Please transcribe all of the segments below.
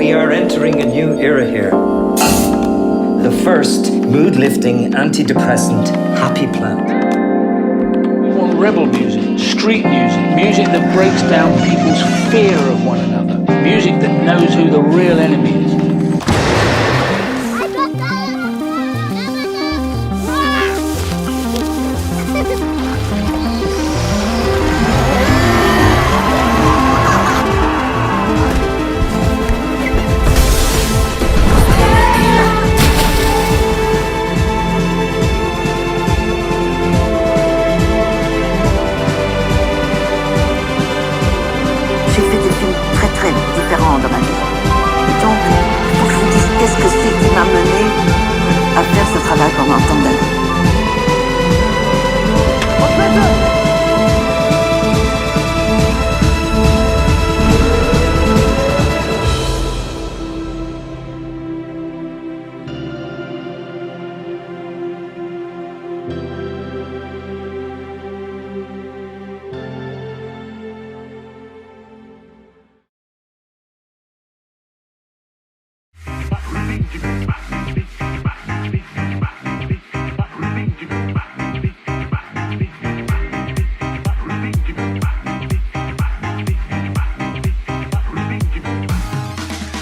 We are entering a new era here. The first mood-lifting, antidepressant happy plant. We want rebel music, street music, music that breaks down people's fear of one another, music that knows who the real enemy is. J'ai fait des films très très différents dans ma vie. Donc, il faut que je vous dise qu'est-ce que c'est qui m'a mené à faire ce travail pendant tant d'années.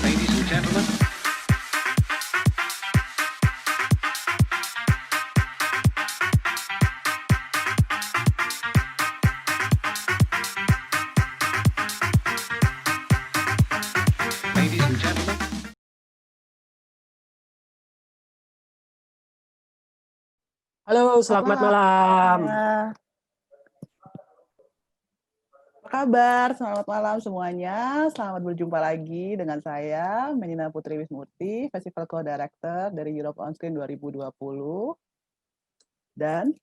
Ladies and gentlemen. Ladies and gentlemen. Halo, selamat malam. Apa kabar? Selamat malam semuanya. Selamat berjumpa lagi dengan saya, Menina Putri Wismurti, Festival Co-Director dari Europe On Screen 2020. Dan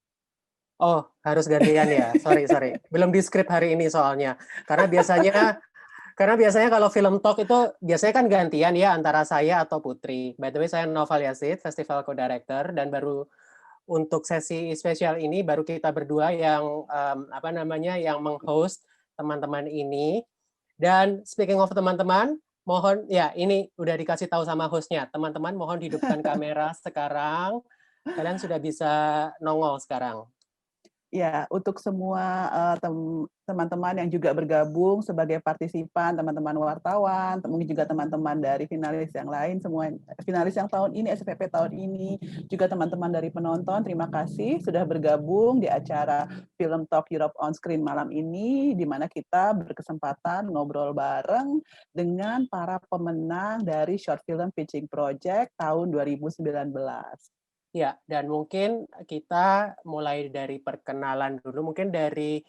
Oh, harus gantian ya. Sorry. Belum di script hari ini soalnya. Karena biasanya kalau film talk itu biasanya kan gantian ya antara saya atau Putri. By the way, saya Noval Yazid, Festival Co-Director, dan baru untuk sesi spesial ini baru kita berdua yang yang meng-host teman-teman ini. Dan speaking of teman-teman, mohon ya ini udah dikasih tahu sama hostnya. Teman-teman mohon hidupkan kamera sekarang. Kalian sudah bisa nongol sekarang. ya, untuk semua teman-teman yang juga bergabung sebagai partisipan, teman-teman wartawan, mungkin juga teman-teman dari finalis yang lain, semua finalis yang tahun ini, SPP tahun ini, juga teman-teman dari penonton, terima kasih sudah bergabung di acara Film Talk Europe On Screen malam ini, di mana kita berkesempatan ngobrol bareng dengan para pemenang dari Short Film Pitching Project tahun 2019. Ya, dan mungkin kita mulai dari perkenalan dulu, mungkin dari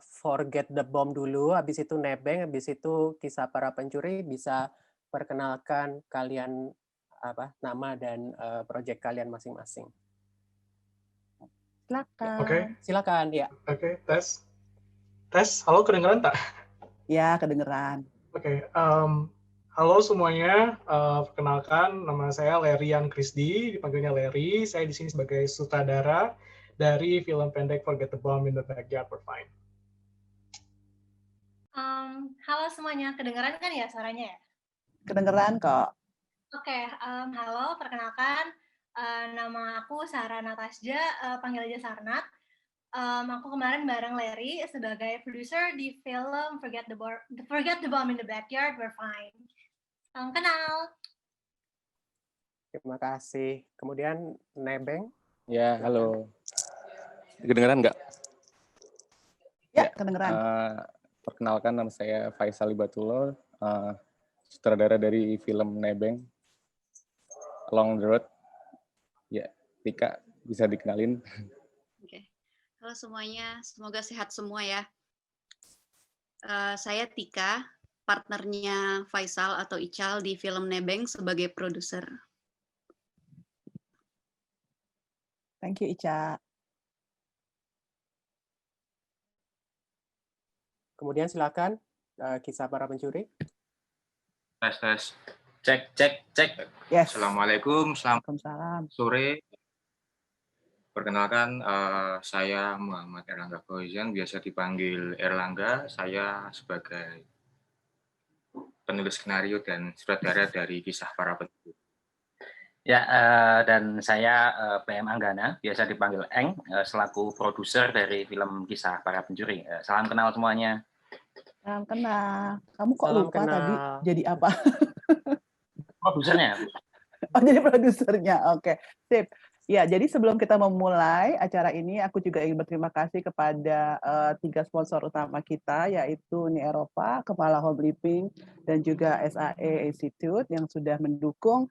Forget the Bomb dulu, habis itu Nebeng, habis itu Kisah Para Pencuri. Bisa perkenalkan kalian nama dan proyek kalian masing-masing. Silakan. Oke. Silakan, ya. Oke, tes. Halo, kedengeran tak? Ya, kedengeran. Oke. Halo semuanya, perkenalkan nama saya Lerian Krisdi, dipanggilnya Leri. Saya di sini sebagai sutradara dari film pendek Forget the Bomb in the Backyard We're Fine. Halo semuanya, kedengeran kan ya suaranya ya? Kedengeran kok. Oke, halo, perkenalkan, nama aku Sarah Natasja, panggil aja Sarnat. Aku kemarin bareng Larry sebagai produser di film Forget the Bomb in the Backyard We're Fine. Salam kenal. Terima kasih. Kemudian Nebeng. Ya, halo. Kedengeran nggak? Ya, kedengeran. Perkenalkan, nama saya Faisal Ibatullah, sutradara dari film Nebeng, Along the Road. Ya, Tika, bisa dikenalin. Oke. Halo semuanya, semoga sehat semua ya. Saya Tika, partnernya Faisal atau Ical di film Nebeng sebagai produser. Thank you, Ica. Kemudian silakan Kisah Para Pencuri. Tes. Cek. Yes. Assalamualaikum, selamat Waalaikumsalam. sore. Perkenalkan, saya Muhammad Erlangga Fauzan, biasa dipanggil Erlangga. Saya sebagai penulis skenario dan sutradara dari Kisah Para Pencuri. Ya, dan saya PM Anggana, biasa dipanggil Eng, selaku produser dari film Kisah Para Pencuri. Salam kenal semuanya. Salam kenal. Kamu kok Salam lupa tadi kenal. jadi apa? Produsernya. Oh, jadi produsernya. Oke, sip. Ya, jadi sebelum kita memulai acara ini, aku juga ingin berterima kasih kepada 3 sponsor utama kita, yaitu Uni Eropa, Kepala Home Living, dan juga SAE Institute yang sudah mendukung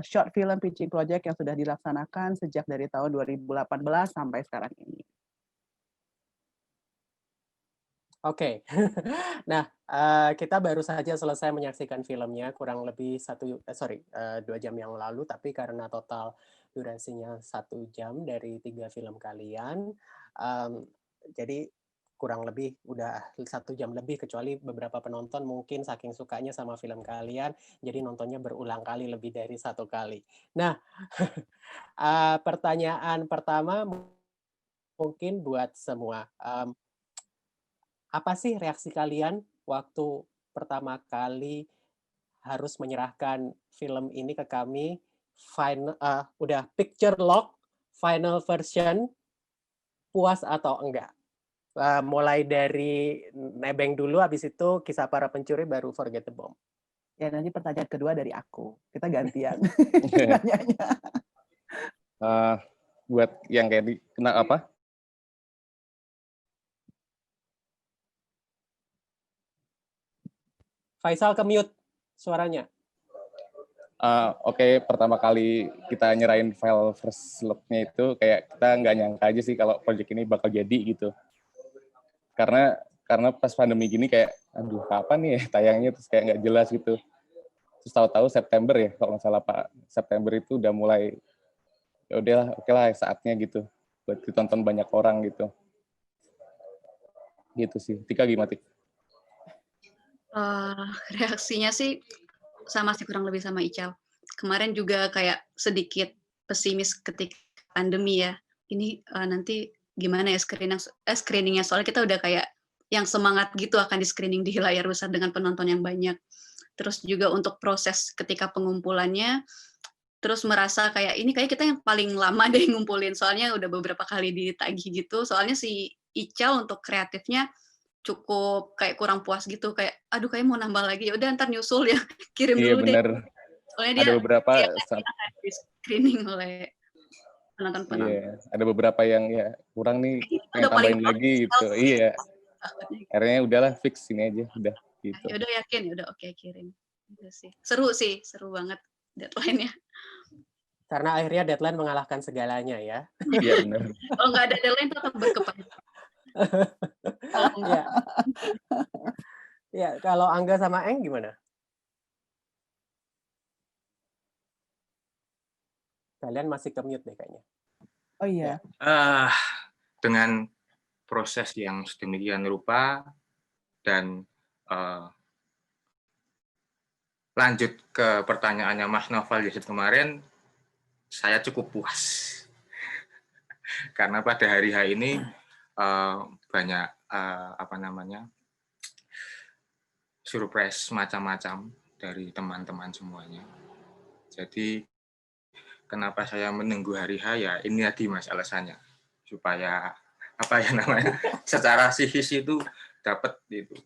short film pitching project yang sudah dilaksanakan sejak dari tahun 2018 sampai sekarang ini. Oke, nah kita baru saja selesai menyaksikan filmnya kurang lebih 2 jam yang lalu, tapi karena total durasinya 1 jam dari 3 film kalian, jadi kurang lebih udah 1 jam lebih, kecuali beberapa penonton mungkin saking sukanya sama film kalian, jadi nontonnya berulang kali lebih dari 1 kali. Nah, pertanyaan pertama mungkin buat semua. Apa sih reaksi kalian waktu pertama kali harus menyerahkan film ini ke kami, udah picture lock, final version, puas atau enggak? Mulai dari Nebeng dulu, habis itu Kisah Para Pencuri, baru Forget the Bomb. Ya, nanti pertanyaan kedua dari aku. Kita gantian nanyanya. Buat yang kayak kena apa? Faisal ke mute suaranya. Oke, pertama kali kita nyerahin file first look-nya itu kayak kita nggak nyangka aja sih kalau project ini bakal jadi gitu. Karena pas pandemi gini kayak, aduh kapan nih ya tayangnya, terus kayak nggak jelas gitu. Terus tahu-tahu September ya, kalau nggak salah Pak, September itu udah mulai, ya udahlah, oke lah saatnya gitu, buat ditonton banyak orang gitu. Gitu sih. Tika gimana, Tik? Reaksinya sih sama sih, kurang lebih sama Ical. Kemarin juga kayak sedikit pesimis ketika pandemi ya. Ini nanti gimana ya screeningnya, soalnya kita udah kayak yang semangat gitu akan di screening di layar besar dengan penonton yang banyak. Terus juga untuk proses ketika pengumpulannya, terus merasa kayak ini kayak kita yang paling lama deh ngumpulin, soalnya udah beberapa kali ditagih gitu. Soalnya si Ical untuk kreatifnya cukup kayak kurang puas gitu, kayak aduh kayak mau nambah lagi, ya udah ntar nyusul ya, kirim dulu bener. deh. Soalnya dia ada beberapa di screening oleh penonton-penonton. Iya, ada beberapa yang ya kurang nih, pengen tambahin lagi gitu. Iya. Akhirnya udahlah fix ini aja, udah gitu. Ya udah yakin, ya udah oke kirim. Gitu sih. Seru banget deadline-nya. Karena akhirnya deadline mengalahkan segalanya ya. Iya benar. Kalau nggak ada deadline tetap berkepanjangan. Ya. Ya, kalau Angga sama Eng gimana? Kalian masih ke mute deh kayaknya. Oh iya. Dengan proses yang sedemikian rupa dan lanjut ke pertanyaannya Mas Noval Yazid kemarin, saya cukup puas. Karena pada hari ini banyak surprise macam-macam dari teman-teman semuanya. Jadi kenapa saya menunggu hari H ya ini tadi Mas alasannya, supaya secara psikis itu dapat itu,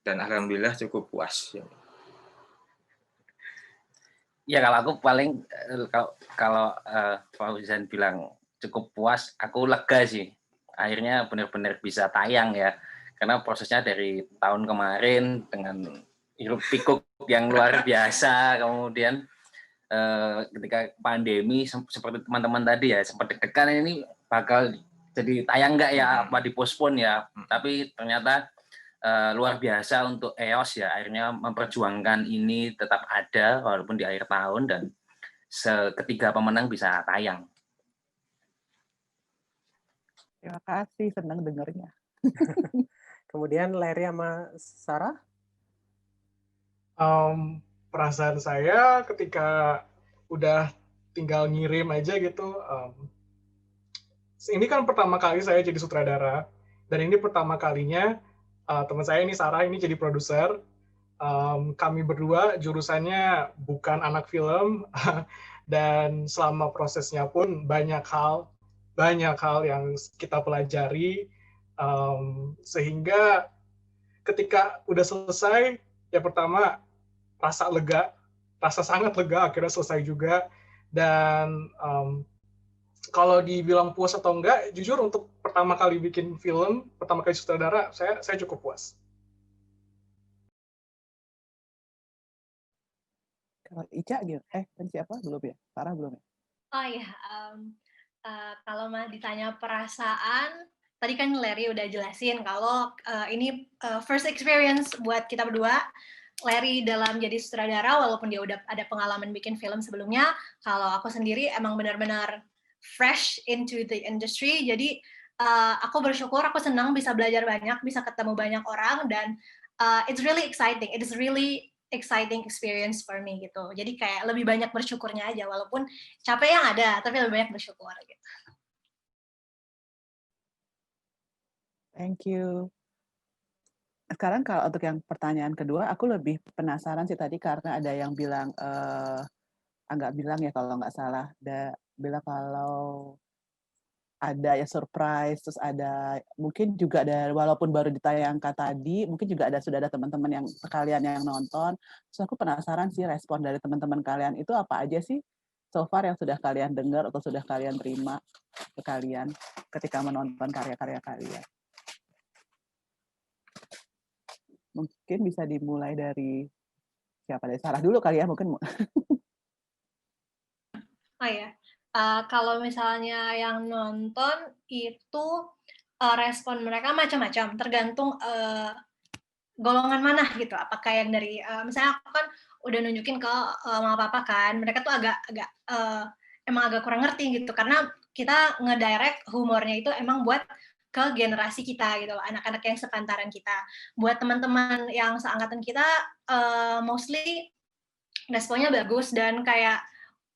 dan alhamdulillah cukup puas. Ya kalau aku paling kalau Pak Husain bilang cukup puas, aku lega sih. Akhirnya benar-benar bisa tayang ya. Karena prosesnya dari tahun kemarin dengan hiruk pikuk yang luar biasa, kemudian ketika pandemi seperti teman-teman tadi ya, sempat deg-degan ini bakal jadi tayang nggak ya, apa dipospon ya. Tapi ternyata luar biasa untuk EOS ya, akhirnya memperjuangkan ini tetap ada walaupun di akhir tahun, dan ketiga pemenang bisa tayang. Terima kasih, senang dengarnya. Kemudian Larry sama Sarah? Perasaan saya ketika udah tinggal ngirim aja gitu, ini kan pertama kali saya jadi sutradara, dan ini pertama kalinya teman saya ini Sarah ini jadi produser, Kami berdua jurusannya bukan anak film, dan selama prosesnya pun banyak hal yang kita pelajari, sehingga ketika udah selesai, yang pertama rasa sangat lega, akhirnya selesai juga. Dan kalau dibilang puas atau enggak, jujur untuk pertama kali bikin film, pertama kali sutradara, saya cukup puas. Kalau Ica gitu, tadi siapa? Belum ya? Sarah belum ya? Oh iya, kalau ditanya perasaan, tadi kan Larry udah jelasin kalau ini first experience buat kita berdua. Larry dalam jadi sutradara, walaupun dia udah ada pengalaman bikin film sebelumnya, kalau aku sendiri emang benar-benar fresh into the industry, jadi aku bersyukur, aku senang bisa belajar banyak, bisa ketemu banyak orang, dan it's really exciting. It is really exciting experience for me gitu. Jadi kayak lebih banyak bersyukurnya aja, walaupun capek yang ada, tapi lebih banyak bersyukur gitu. Thank you. Sekarang kalau untuk yang pertanyaan kedua, aku lebih penasaran sih tadi karena ada yang bilang, nggak bilang ya kalau nggak salah, bilang kalau ada ya surprise, terus ada mungkin juga ada walaupun baru ditayangkan tadi, mungkin juga sudah ada teman-teman yang sekalian yang nonton. Terus aku penasaran sih respon dari teman-teman kalian itu apa aja sih so far yang sudah kalian dengar atau sudah kalian terima ke kalian ketika menonton karya-karya kalian. Mungkin bisa dimulai dari siapa, dari Sarah dulu kali ya mungkin. Oh ya. Kalau misalnya yang nonton itu respon mereka macam-macam, tergantung golongan mana gitu. Apakah yang dari misalnya aku kan udah nunjukin ke mama papa kan, mereka tuh emang agak kurang ngerti gitu, karena kita ngedirect humornya itu emang buat ke generasi kita gitu loh, anak-anak yang sepantaran kita. Buat teman-teman yang seangkatan kita, mostly responnya bagus, dan kayak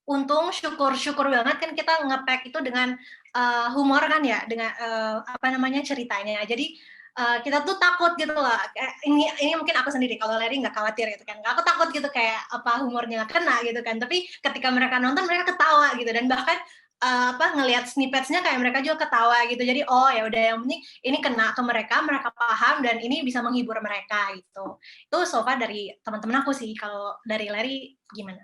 untung syukur banget kan kita nge-pack itu dengan humor kan ya, dengan ceritanya. Jadi kita tuh takut gitu loh. Ini mungkin aku sendiri, kalau Larry nggak khawatir gitu kan. Aku takut gitu kayak humornya nggak kena gitu kan. Tapi ketika mereka nonton mereka ketawa gitu, dan bahkan ngelihat snippets-nya kayak mereka juga ketawa gitu. Jadi oh ya udah, yang penting ini kena ke mereka paham, dan ini bisa menghibur mereka gitu. Itu so far dari teman-teman aku sih. Kalau dari Larry gimana?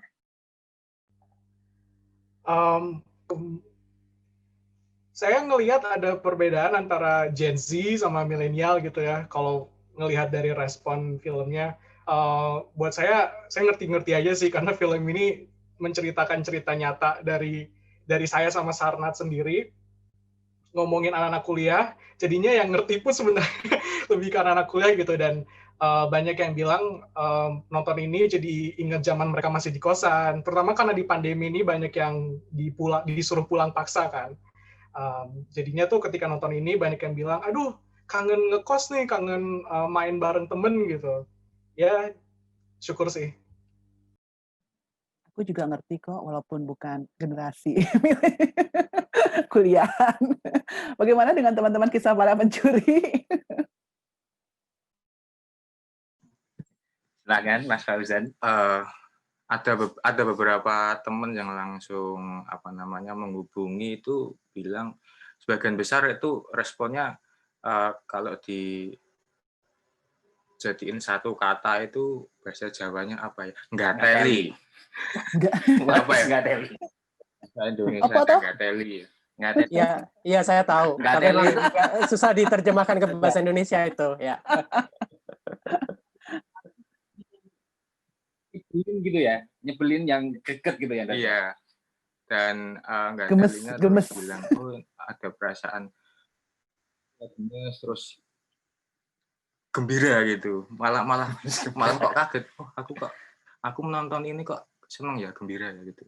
Saya ngelihat ada perbedaan antara Gen Z sama milenial gitu ya. Kalau ngelihat dari respon filmnya, buat saya ngerti-ngerti aja sih, karena film ini menceritakan cerita nyata dari saya sama Sarnat sendiri, ngomongin anak-anak kuliah. Jadinya yang ngerti pun sebenarnya lebih ke anak-anak kuliah gitu. Dan banyak yang bilang nonton ini jadi ingat zaman mereka masih di kosan, terutama karena di pandemi ini banyak yang disuruh pulang paksa kan. Jadinya tuh ketika nonton ini banyak yang bilang, aduh kangen ngekos nih, kangen main bareng temen gitu. Ya syukur sih. Aku juga ngerti kok, walaupun bukan generasi kuliahan. Bagaimana dengan teman-teman kisah para pencuri? Silakan Mas Fauzan. Ada beberapa teman yang langsung menghubungi, itu bilang sebagian besar itu responnya kalau dijadiin satu kata itu bahasa Jawanya apa ya? Nggak teli. Apa ya? Nggak teli. Indonesia nggak teli. Iya saya tahu. Tapi emang susah diterjemahkan ke bahasa Indonesia itu ya. Nyebelin gitu ya, nyebelin yang deket gitu ya. Iya. Dan nggak telinya gemes. Terus bilang, oh ada perasaan gemes, terus gembira gitu. Malah kok kaget. Oh aku menonton ini kok seneng ya, gembira ya gitu.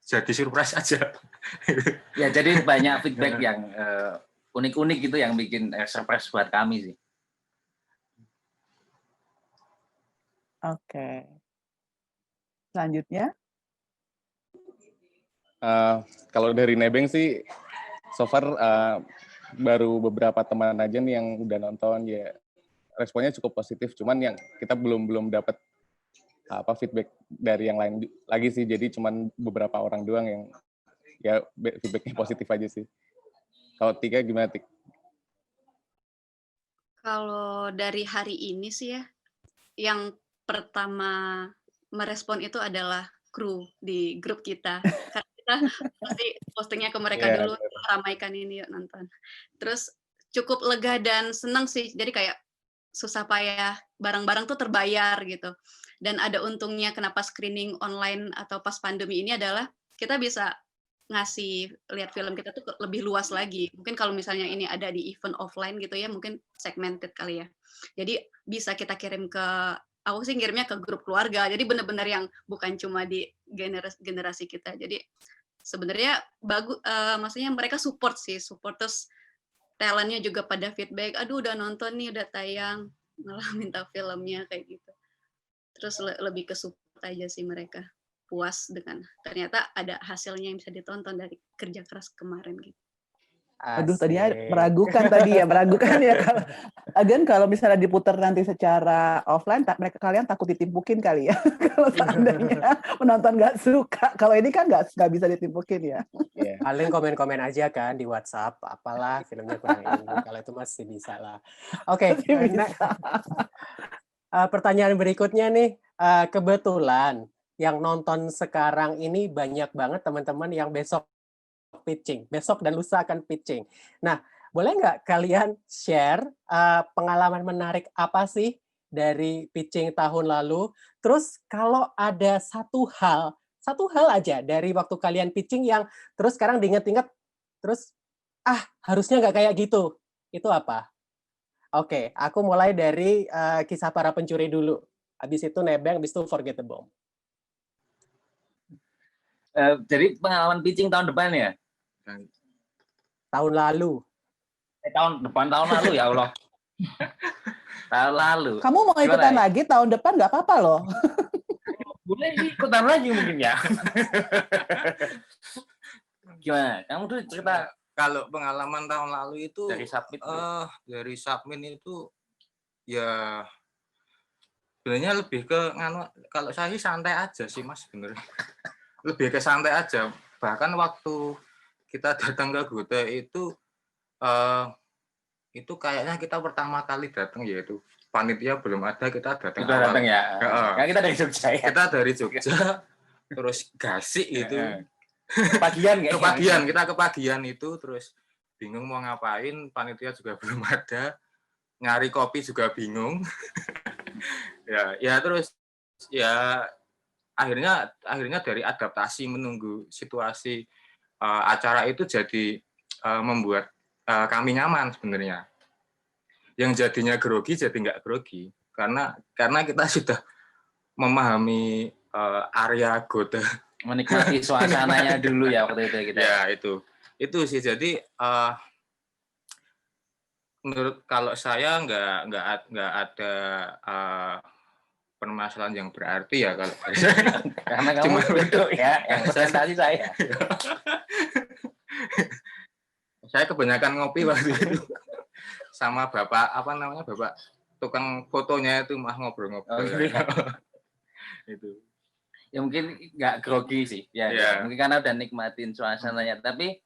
Jadi surprise aja. Ya, jadi banyak feedback yang unik-unik gitu yang bikin surprise buat kami sih. Oke. Selanjutnya. Kalau dari Nebeng sih, so far baru beberapa teman aja nih yang udah nonton ya. responnya cukup positif. Cuman yang kita belum dapat feedback dari yang lain lagi sih. Jadi cuman beberapa orang doang yang ya feedbacknya positif aja sih. Kalau Tika gimana, Tik? Kalau dari hari ini sih ya, yang pertama merespon itu adalah kru di grup kita. Karena kita pasti postingnya ke mereka dulu, ramaikan ini yuk nonton. Terus cukup lega dan senang sih. Jadi kayak susah payah barang-barang tuh terbayar gitu. Dan ada untungnya kenapa screening online atau pas pandemi ini adalah kita bisa ngasih lihat film kita tuh lebih luas lagi. Mungkin kalau misalnya ini ada di event offline gitu ya, mungkin segmented kali ya. Jadi bisa kita kirim aku sih ngirimnya ke grup keluarga. Jadi benar-benar yang bukan cuma di generasi kita. Jadi sebenarnya bagus, maksudnya mereka support terus talentnya juga pada feedback. Aduh udah nonton nih, udah tayang, malah minta filmnya kayak gitu. Terus lebih ke support aja sih mereka. Puas dengan ternyata ada hasilnya yang bisa ditonton dari kerja keras kemarin gitu. Aduh, tadinya meragukan ya. Kalau misalnya diputar nanti secara offline, kalian takut ditimpukin kali ya. Kalau seandainya penonton nggak suka, kalau ini kan nggak bisa ditimpukin ya. Paling komen-komen aja kan di WhatsApp, apalah filmnya kurang ini. Kalau itu masih bisa lah. Oke, pertanyaan berikutnya nih, kebetulan yang nonton sekarang ini banyak banget teman-teman yang besok dan lusa akan pitching. Nah, boleh nggak kalian share pengalaman menarik apa sih dari pitching tahun lalu? Terus kalau ada satu hal aja dari waktu kalian pitching yang terus sekarang diinget-inget, terus harusnya nggak kayak gitu. Itu apa? Oke, aku mulai dari kisah para pencuri dulu. Habis itu Nebeng, habis itu Forget the Bomb. Jadi pengalaman pitching tahun depan ya? Tahun lalu. Tahun lalu ya Allah. Tahun lalu. Kamu mau ikutan lagi tahun depan nggak apa-apa loh. Boleh ikutan lagi mungkin ya. Gimana? Kamu tuh cerita. Kalau pengalaman tahun lalu itu dari submit. Dari submit itu ya sebenarnya lebih ke kalau saya sih santai aja sih Mas sebenarnya. Lebih ke santai aja. Bahkan waktu kita datang ke Gute itu kayaknya kita pertama kali datang, yaitu panitia belum ada, kita datang awal. Datang ya. Kan kita dari Jogja ya. Kita dari Jogja terus gasik gitu. Kepagian kita kepagian itu terus bingung mau ngapain, panitia juga belum ada. Nyari kopi juga bingung. ya terus ya akhirnya dari adaptasi menunggu situasi acara itu jadi membuat kami nyaman sebenarnya. Yang jadinya grogi jadi nggak grogi karena kita sudah memahami area Gothe, menikmati suasananya dulu ya waktu itu kita. Ya itu sih. Jadi menurut kalau saya nggak ada permasalahan yang berarti ya kalau karena kamu duduk ya yang presentasi saya. Saya kebanyakan ngopi waktu itu sama bapak bapak tukang fotonya itu mah ngobrol-ngobrol. Itu ya mungkin nggak grogi sih ya. Mungkin karena udah nikmatin suasananya, tapi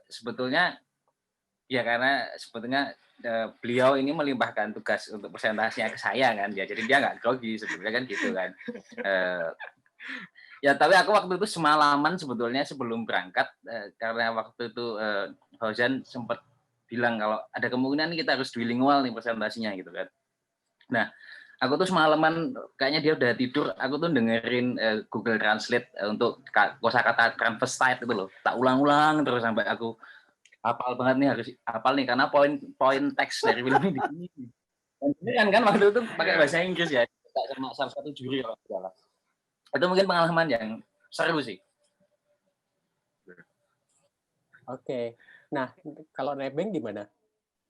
sebetulnya ya karena sebetulnya beliau ini melimpahkan tugas untuk presentasinya ke saya kan ya, jadi dia nggak grogi sebetulnya kan gitu kan. Ya tapi aku waktu itu semalaman sebetulnya sebelum berangkat karena waktu itu Fauzan sempat bilang kalau ada kemungkinan kita harus bilingual nih presentasinya gitu kan. Nah aku tuh semalaman kayaknya dia udah tidur, aku tuh dengerin Google Translate untuk kosakata transvestite itu loh, tak ulang-ulang terus sampai aku hafal banget nih, harus hafal nih karena poin teks dari film ini. Dan kan waktu itu pakai bahasa Inggris ya, sama salah satu juri kalau tidak salah. Itu mungkin pengalaman yang seru sih. Oke. Nah, kalau Nebeng gimana?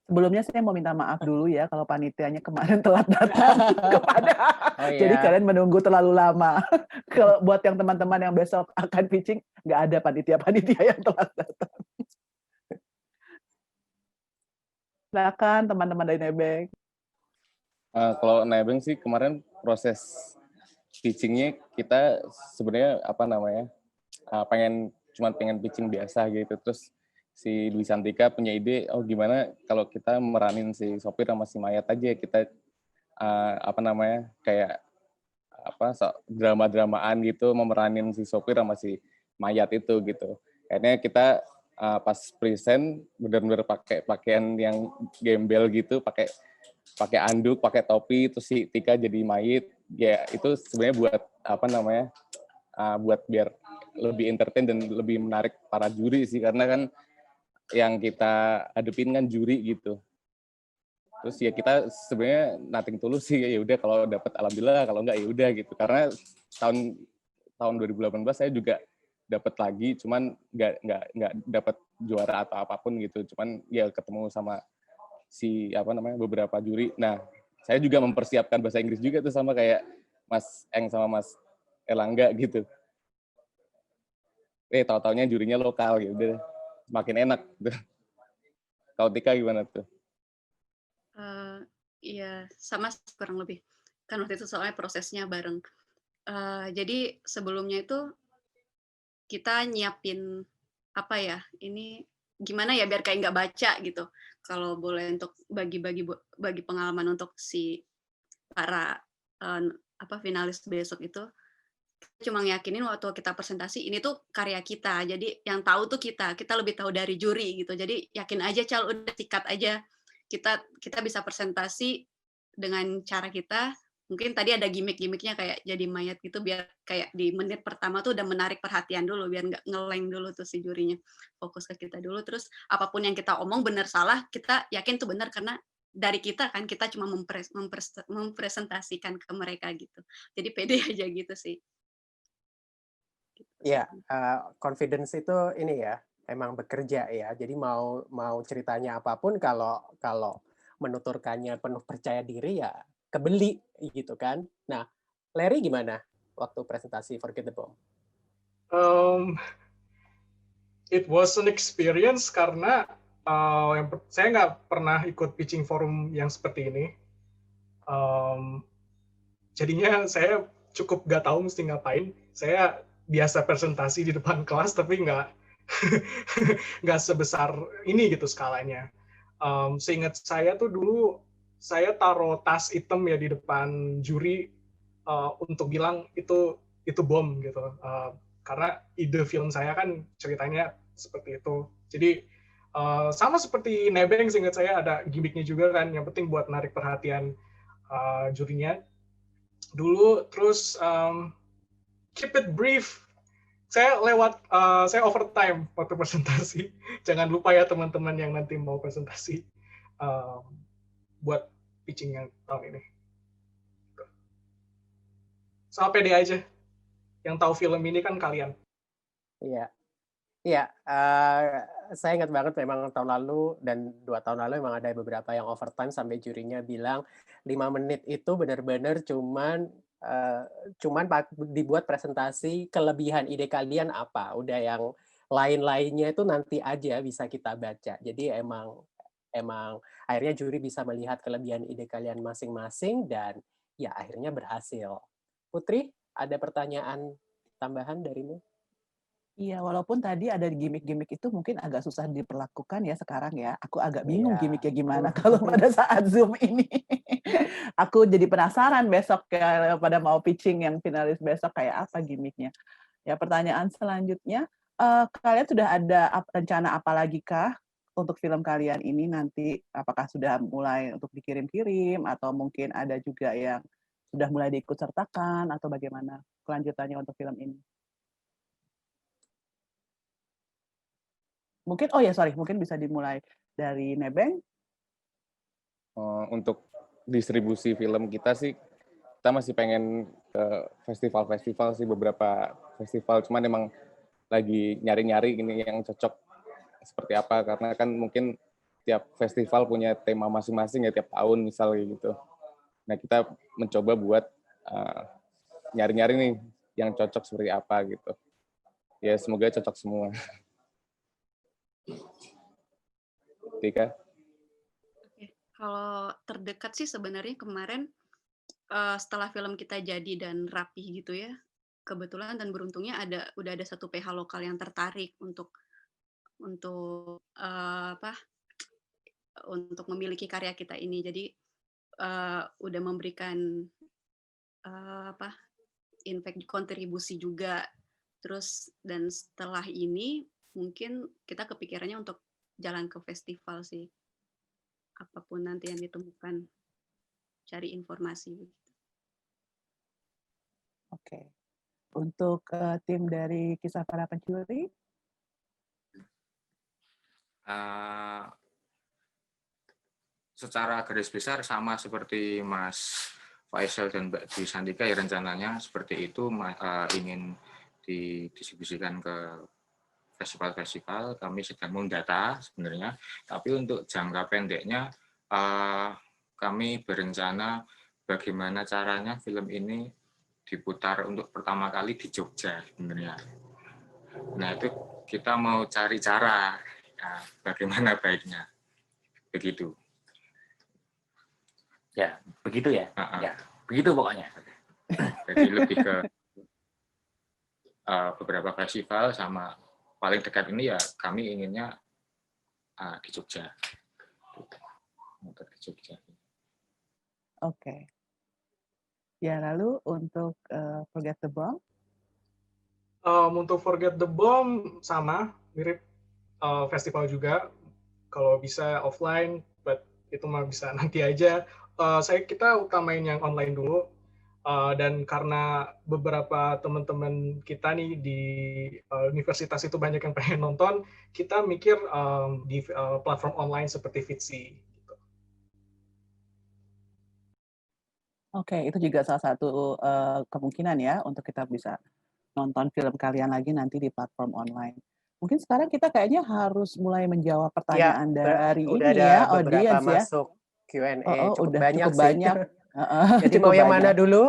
Sebelumnya saya mau minta maaf dulu ya kalau panitianya kemarin telat datang kepada. Jadi kalian menunggu terlalu lama. Kalau buat yang teman-teman yang besok akan pitching, nggak ada panitia yang telat datang. Silakan teman-teman dari Nebeng. Kalau Nebeng sih kemarin proses pitchingnya kita sebenarnya pengen pitching biasa gitu. Terus si Dwi Santika punya ide, gimana kalau kita meranin si sopir sama si mayat aja, kita kayak drama-dramaan gitu, memeranin si sopir sama si mayat itu gitu. Akhirnya kita pas present benar-benar pakai pakaian yang gembel gitu, pakai anduk, pakai topi, terus si Tika jadi mayit. Ya itu sebenarnya buat buat biar lebih entertain dan lebih menarik para juri sih, karena kan yang kita hadepin kan juri gitu. Terus ya kita sebenarnya nothing tulus sih, ya udah kalau dapat alhamdulillah, kalau enggak ya udah gitu. Karena tahun 2018 saya juga dapat lagi, cuman nggak dapat juara atau apapun gitu. Cuman ya ketemu sama beberapa juri. Nah, saya juga mempersiapkan bahasa Inggris juga tuh sama kayak Mas Eng sama Mas Elangga gitu. Tahu-taunya jurinya lokal, ya udah makin enak. Kalau Tika gimana tuh? Iya, sama kurang lebih. Kan waktu itu soalnya prosesnya bareng. Jadi sebelumnya itu kita nyiapin ini gimana ya biar kayak nggak baca gitu. Kalau boleh untuk bagi pengalaman untuk si para finalis besok itu, cuma ngiyakinin waktu kita presentasi ini tuh karya kita. Jadi yang tahu tuh kita lebih tahu dari juri gitu. Jadi yakin aja Cal, udah sikat aja. Kita bisa presentasi dengan cara kita. Mungkin tadi ada gimmick-gimmicknya kayak jadi mayat gitu, biar kayak di menit pertama tuh udah menarik perhatian dulu, biar nggak ngeleng dulu tuh si jurinya, fokus ke kita dulu. Terus apapun yang kita omong benar salah, kita yakin tuh benar karena dari kita kan, kita cuma mempresentasikan ke mereka gitu. Jadi pede aja gitu sih. Iya, confidence itu ini ya, emang bekerja ya. Jadi mau ceritanya apapun, kalau menuturkannya penuh percaya diri ya kebeli gitu kan. Nah, Larry gimana waktu presentasi Forget the Bomb? It was an experience karena saya nggak pernah ikut pitching forum yang seperti ini. Jadinya saya cukup nggak tahu mesti ngapain. Saya biasa presentasi di depan kelas, tapi nggak sebesar ini gitu skalanya. Seingat saya tuh dulu saya taruh tas hitam ya di depan juri untuk bilang itu bom gitu. Karena ide film saya kan ceritanya seperti itu. Jadi sama seperti Nebeng, seingat saya ada gimmicknya juga kan. Yang penting buat narik perhatian jurinya dulu. Terus keep it brief. Saya overtime waktu presentasi. Jangan lupa ya teman-teman yang nanti mau presentasi buat pitching yang tahun ini. Sama pede aja. Yang tahu film ini kan kalian. Iya. Saya ingat banget memang tahun lalu dan 2 tahun lalu memang ada beberapa yang overtime sampai jurinya bilang 5 menit itu benar-benar cuman dibuat presentasi kelebihan ide kalian apa. Udah yang lain-lainnya itu nanti aja bisa kita baca. Jadi emang akhirnya juri bisa melihat kelebihan ide kalian masing-masing dan ya akhirnya berhasil. Putri, ada pertanyaan tambahan darimu? Iya, walaupun tadi ada gimmick-gimmick itu mungkin agak susah diperlakukan ya sekarang ya. Aku agak bingung gimmicknya gimana kalau pada saat Zoom ini. Aku jadi penasaran besok ya, pada mau pitching yang finalis besok kayak apa gimmicknya. Ya, pertanyaan selanjutnya, kalian sudah ada rencana apa lagi kah untuk film kalian ini nanti? Apakah sudah mulai untuk dikirim-kirim atau mungkin ada juga yang sudah mulai diikut sertakan atau bagaimana kelanjutannya untuk film ini? Mungkin, mungkin bisa dimulai dari Nebeng. Untuk distribusi film kita sih, kita masih pengen ke festival-festival sih, beberapa festival. Cuman emang lagi nyari-nyari ini yang cocok seperti apa, karena kan mungkin tiap festival punya tema masing-masing ya, tiap tahun misalnya gitu. Nah, kita mencoba buat nyari-nyari nih yang cocok seperti apa gitu. Ya, semoga cocok semua. Oke. Kalau terdekat sih sebenarnya kemarin setelah film kita jadi dan rapih gitu ya, kebetulan dan beruntungnya udah ada satu PH lokal yang tertarik untuk untuk memiliki karya kita ini. Jadi udah memberikan kontribusi juga. Terus dan setelah ini mungkin kita kepikirannya untuk jalan ke festival sih. Apapun nanti yang ditemukan, cari informasi. Oke. Untuk tim dari Kisah Para Pencuri, secara garis besar sama seperti Mas Faisal dan Mbak Dwi Santika ya, rencananya seperti itu, ingin didistribusikan ke festival-festival. Kami sedang mendata sebenarnya, tapi untuk jangka pendeknya kami berencana bagaimana caranya film ini diputar untuk pertama kali di Jogja sebenarnya. Nah itu kita mau cari cara bagaimana baiknya, begitu. Ya, begitu ya. Ya, begitu pokoknya. Jadi lebih ke beberapa festival, sama paling dekat ini ya kami inginnya di Jogja. Di Jogja. Oke. Ya, lalu untuk Forget the Bomb? Untuk Forget the Bomb sama, mirip festival juga. Kalau bisa offline, but itu mah bisa nanti aja. Kita utamain yang online dulu, dan karena beberapa teman-teman kita nih di universitas itu banyak yang pengen nonton, kita mikir di platform online seperti Vidsi. Gitu. Oke, itu juga salah satu kemungkinan ya untuk kita bisa nonton film kalian lagi nanti di platform online. Mungkin sekarang kita kayaknya harus mulai menjawab pertanyaan dari udah ini ada ya, beberapa audiens ya. masuk Q&A cukup udah banyak cukup sih. banyak. Jadi cukup mau yang banyak. mana dulu?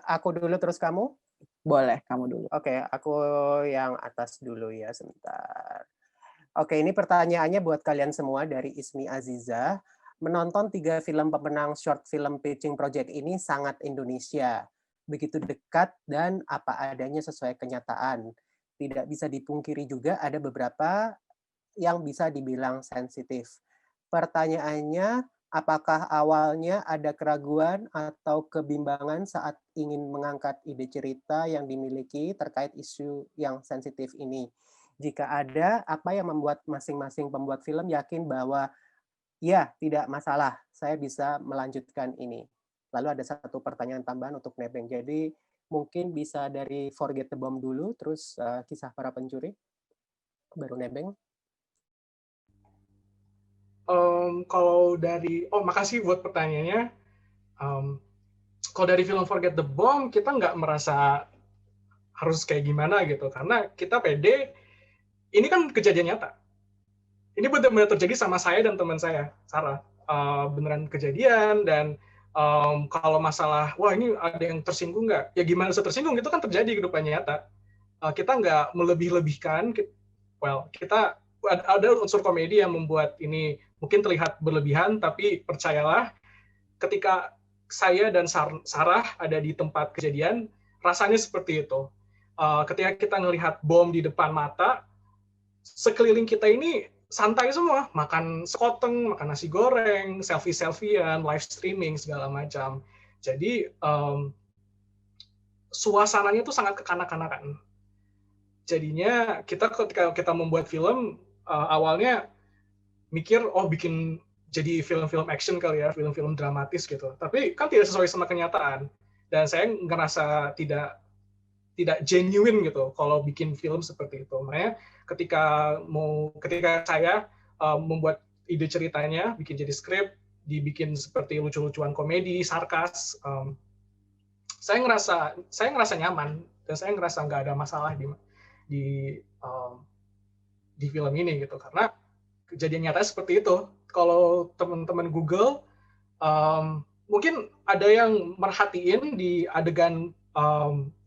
Aku dulu terus kamu? Boleh, kamu dulu. Oke, aku yang atas dulu ya, sebentar. Oke, ini pertanyaannya buat kalian semua dari Ismi Aziza. Menonton 3 film pemenang short film pitching project ini sangat Indonesia. Begitu dekat dan apa adanya sesuai kenyataan. Tidak bisa dipungkiri juga ada beberapa yang bisa dibilang sensitif. Pertanyaannya, apakah awalnya ada keraguan atau kebimbangan saat ingin mengangkat ide cerita yang dimiliki terkait isu yang sensitif ini? Jika ada, apa yang membuat masing-masing pembuat film yakin bahwa ya, tidak masalah, saya bisa melanjutkan ini? Lalu ada satu pertanyaan tambahan untuk Nebeng. Jadi mungkin bisa dari Forget the Bomb dulu, terus Kisah Para Pencuri, baru Nebeng. Kalau dari, makasih buat pertanyaannya. Kalau dari film Forget the Bomb, kita nggak merasa harus kayak gimana gitu, karena kita pede. Ini kan kejadian nyata. Ini benar-benar terjadi sama saya dan teman saya, Sarah. Beneran kejadian, dan kalau masalah, wah ini ada yang tersinggung nggak? Ya gimana bisa tersinggung, itu kan terjadi di kehidupan nyata. Kita nggak melebih-lebihkan, kita ada unsur komedi yang membuat ini mungkin terlihat berlebihan, tapi percayalah, ketika saya dan Sarah ada di tempat kejadian, rasanya seperti itu. Ketika kita melihat bom di depan mata, sekeliling kita ini santai semua, makan sekoteng, makan nasi goreng, selfie-selfian, live streaming, segala macam. Jadi suasananya itu sangat kekanak-kanakan. Jadinya kita ketika kita membuat film, awalnya mikir, bikin jadi film-film action kali ya, film-film dramatis gitu. Tapi kan tidak sesuai sama kenyataan. Dan saya ngerasa tidak genuine gitu kalau bikin film seperti itu. Makanya ketika saya membuat ide ceritanya, bikin jadi skrip, dibikin seperti lucu-lucuan komedi, sarkas, saya ngerasa nyaman, dan saya ngerasa nggak ada masalah di film ini gitu, karena kejadian nyata seperti itu. Kalau teman-teman Google, mungkin ada yang merhatiin di adegan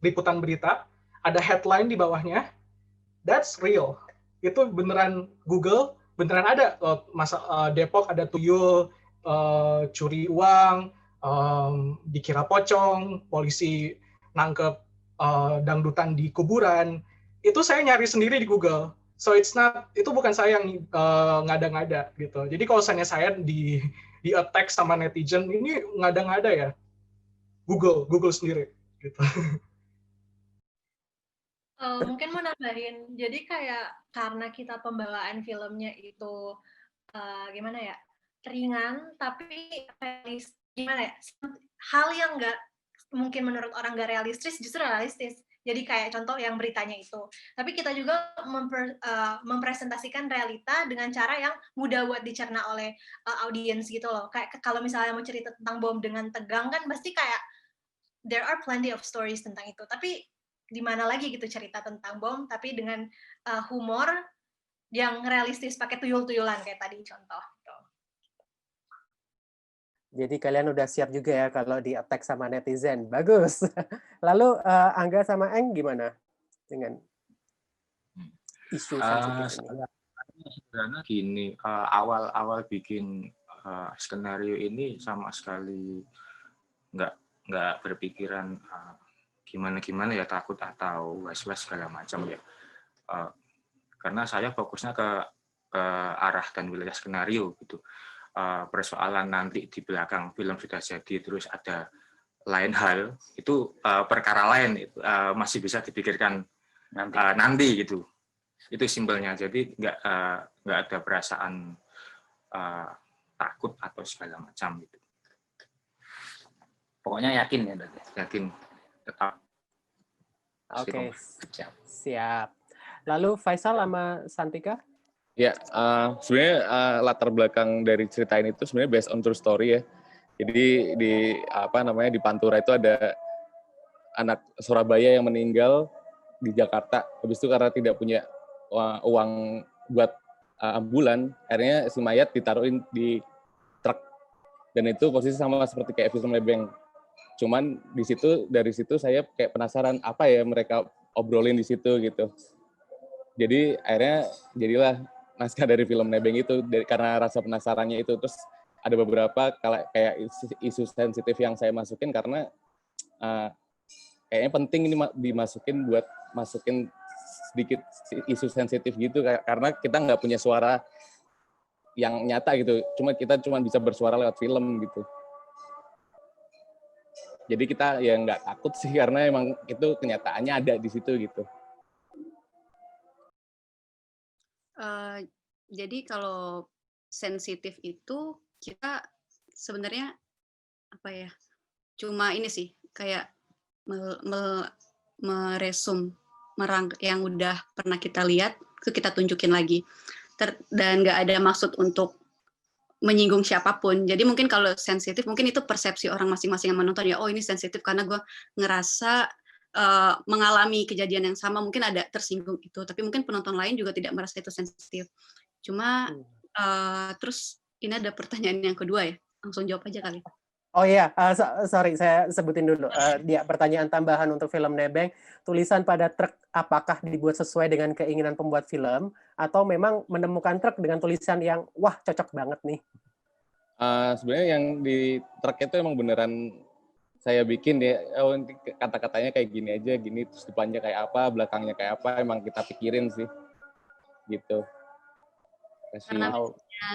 liputan berita, ada headline di bawahnya, that's real. Itu beneran Google, beneran ada. Depok ada tuyul, curi uang, dikira pocong, polisi nangkep dangdutan di kuburan, itu saya nyari sendiri di Google. So itu bukan saya yang ngada-ngada gitu. Jadi kalau saya di attack sama netizen, ini ngada-ngada ya, Google sendiri gitu. Mungkin mau nambahin, jadi kayak karena kita pembawaan filmnya itu gimana ya, ringan tapi gimana ya, hal yang nggak mungkin menurut orang nggak realistis justru realistis. Jadi kayak contoh yang beritanya itu. Tapi kita juga mempresentasikan realita dengan cara yang mudah buat dicerna oleh audiens gitu loh. Kayak kalau misalnya mau cerita tentang bom dengan tegang kan pasti kayak there are plenty of stories tentang itu. Tapi di mana lagi gitu cerita tentang bom tapi dengan humor yang realistis pakai tuyul-tuyulan kayak tadi contoh. Jadi kalian udah siap juga ya kalau di attack sama netizen. Bagus. Lalu Angga sama Eng gimana dengan isu sensitif ini? Sebenarnya gini, awal bikin skenario ini sama sekali nggak berpikiran gimana ya, takut atau was-was segala macam ya. Karena saya fokusnya ke arah dan wilayah skenario gitu. Persoalan nanti di belakang film sudah jadi terus ada lain hal, itu perkara lain, itu masih bisa dipikirkan nanti gitu. Itu simpelnya. Jadi nggak ada perasaan takut atau segala macam gitu. Pokoknya yakin ya, yakin tetap. Oke, siap. Lalu Faisal sama Santika? Ya, sebenarnya latar belakang dari cerita ini itu sebenarnya based on true story ya. Jadi di di Pantura itu ada anak Surabaya yang meninggal di Jakarta. Habis itu karena tidak punya uang buat ambulan, akhirnya si mayat ditaruhin di truk. Dan itu posisi sama seperti kayak film Nebeng. Cuman dari situ saya kayak penasaran apa ya mereka obrolin di situ gitu. Jadi akhirnya jadilah naskah dari film Nebeng itu karena rasa penasarannya itu. Terus ada beberapa kayak isu sensitif yang saya masukin karena kayaknya penting ini masukin sedikit isu sensitif gitu karena kita nggak punya suara yang nyata gitu. Kita cuma bisa bersuara lewat film gitu. Jadi kita ya nggak takut sih karena emang itu kenyataannya ada di situ gitu. Jadi kalau sensitif itu kita sebenarnya cuma ini sih kayak meresum yang udah pernah kita lihat itu kita tunjukin lagi dan nggak ada maksud untuk menyinggung siapapun. Jadi mungkin kalau sensitif mungkin itu persepsi orang masing-masing yang menonton ya, oh ini sensitif karena gue ngerasa mengalami kejadian yang sama, mungkin ada tersinggung itu, tapi mungkin penonton lain juga tidak merasa itu sensitif. Cuma terus ini ada pertanyaan yang kedua ya, langsung jawab aja kali. Oh iya, sorry saya sebutin dulu. Dia pertanyaan tambahan untuk film Nebeng, tulisan pada truk apakah dibuat sesuai dengan keinginan pembuat film atau memang menemukan truk dengan tulisan yang wah cocok banget nih? Sebenarnya yang di truk itu emang beneran saya bikin ya, kata-katanya kayak gini aja, gini, terus depannya kayak apa, belakangnya kayak apa, emang kita pikirin sih, gitu. Karena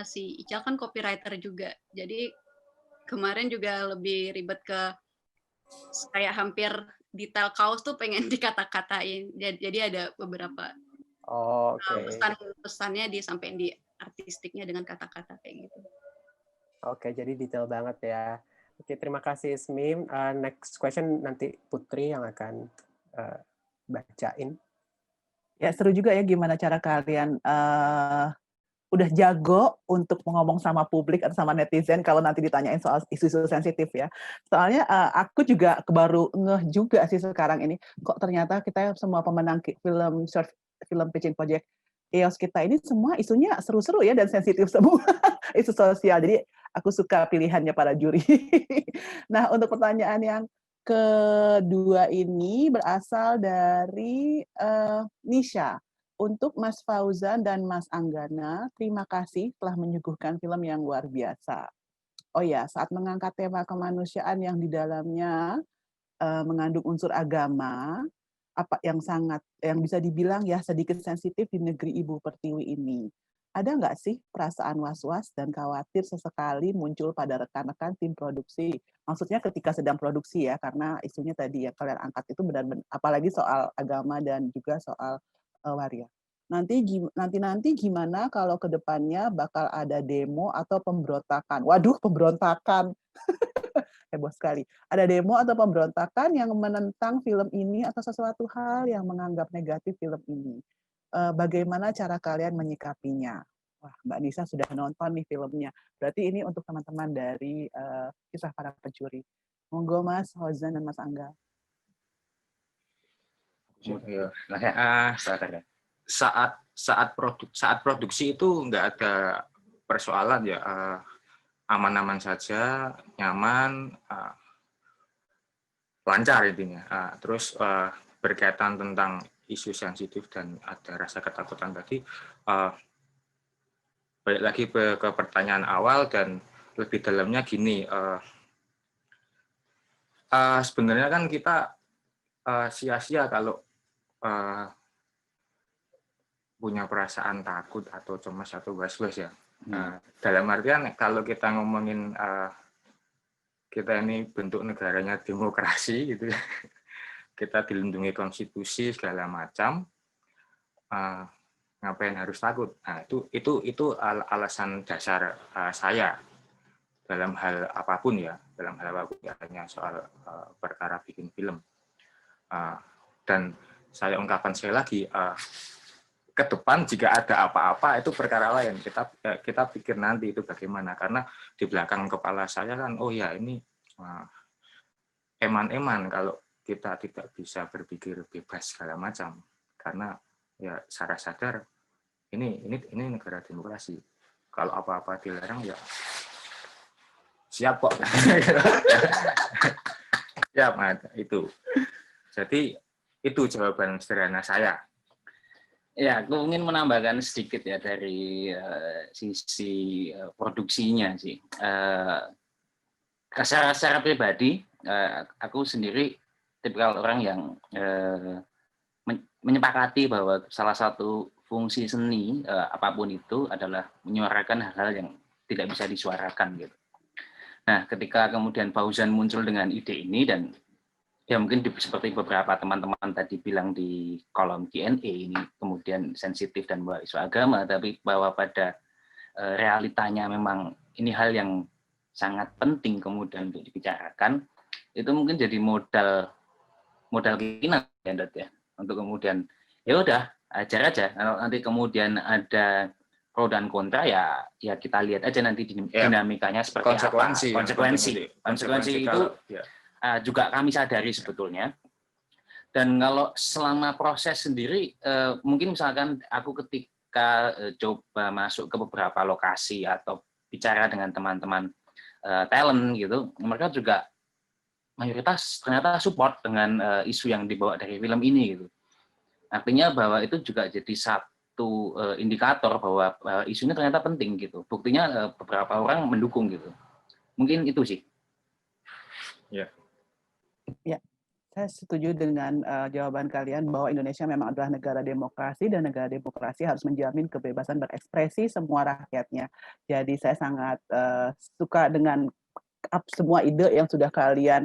si Ical kan copywriter juga, jadi kemarin juga lebih ribet ke kayak hampir detail kaos tuh pengen dikata-katain, jadi ada beberapa pesan-pesannya disampaikan di artistiknya dengan kata-kata kayak gitu. Oke, jadi detail banget ya. Oke, terima kasih Smim. Next question nanti Putri yang akan bacain. Ya seru juga ya gimana cara kalian udah jago untuk ngomong sama publik atau sama netizen kalau nanti ditanyain soal isu-isu sensitif ya. Soalnya aku juga baru ngeh juga sih sekarang ini, kok ternyata kita semua pemenang film pitching project EOS kita ini semua isunya seru-seru ya dan sensitif semua, isu sosial. Jadi aku suka pilihannya para juri. Nah untuk pertanyaan yang kedua ini berasal dari Nisha. Untuk Mas Fauzan dan Mas Anggana, terima kasih telah menyuguhkan film yang luar biasa. Oh ya, saat mengangkat tema kemanusiaan yang di dalamnya mengandung unsur agama, apa yang bisa dibilang ya sedikit sensitif di negeri Ibu Pertiwi ini. Ada nggak sih perasaan was-was dan khawatir sesekali muncul pada rekan-rekan tim produksi? Maksudnya ketika sedang produksi ya, karena isunya tadi ya kalian angkat itu benar-benar, apalagi soal agama dan juga soal waria. Nanti gimana kalau kedepannya bakal ada demo atau pemberontakan? Waduh, pemberontakan. Heboh sekali. Ada demo atau pemberontakan yang menentang film ini atau sesuatu hal yang menganggap negatif film ini. Bagaimana cara kalian menyikapinya? Wah, Mbak Nisa sudah nonton nih filmnya. Berarti ini untuk teman-teman dari Kisah Para Pencuri. Monggo Mas Hozan dan Mas Angga. Saat produksi itu nggak ada persoalan ya. Aman-aman saja, nyaman, lancar intinya. Terus berkaitan tentang isu sensitif dan ada rasa ketakutan tadi, balik lagi ke pertanyaan awal dan lebih dalamnya gini, sebenarnya kan kita sia-sia kalau punya perasaan takut atau cemas atau was-was ya. Dalam artian kalau kita ngomongin kita ini bentuk negaranya demokrasi gitu ya, kita dilindungi konstitusi segala macam, ngapain harus takut? Nah itu alasan dasar saya dalam hal apapun ya, hanya soal perkara bikin film. Dan saya ungkapkan sekali lagi. Ke depan jika ada apa-apa itu perkara lain, kita pikir nanti itu bagaimana, karena di belakang kepala saya kan oh ya ini eman-eman kalau kita tidak bisa berpikir bebas segala macam, karena ya secara sadar ini negara demokrasi, kalau apa-apa dilarang ya siap kok. Ya itu, jadi itu jawaban sederhana saya. Ya, aku ingin menambahkan sedikit ya dari sisi produksinya sih. Secara pribadi, aku sendiri tipikal orang yang menyepakati bahwa salah satu fungsi seni apapun itu adalah menyuarakan hal-hal yang tidak bisa disuarakan gitu. Nah, ketika kemudian Fauzan muncul dengan ide ini dan ya mungkin seperti beberapa teman-teman tadi bilang di kolom Q&A ini kemudian sensitif dan bahwa isu agama, tapi bahwa pada realitanya memang ini hal yang sangat penting kemudian untuk dibicarakan, itu mungkin jadi modal keinginan ya untuk kemudian ya udah ajar aja, kalau nanti kemudian ada pro dan kontra ya kita lihat aja nanti dinamikanya seperti apa. Konsekuensi itu juga kami sadari sebetulnya. Dan kalau selama proses sendiri, mungkin misalkan aku ketika coba masuk ke beberapa lokasi atau bicara dengan teman-teman talent gitu, mereka juga mayoritas ternyata support dengan isu yang dibawa dari film ini gitu. Artinya bahwa itu juga jadi satu indikator bahwa isu ini ternyata penting gitu. Buktinya beberapa orang mendukung gitu. Mungkin itu sih. Ya. Ya, saya setuju dengan jawaban kalian bahwa Indonesia memang adalah negara demokrasi dan negara demokrasi harus menjamin kebebasan berekspresi semua rakyatnya. Jadi saya sangat suka dengan semua ide yang sudah kalian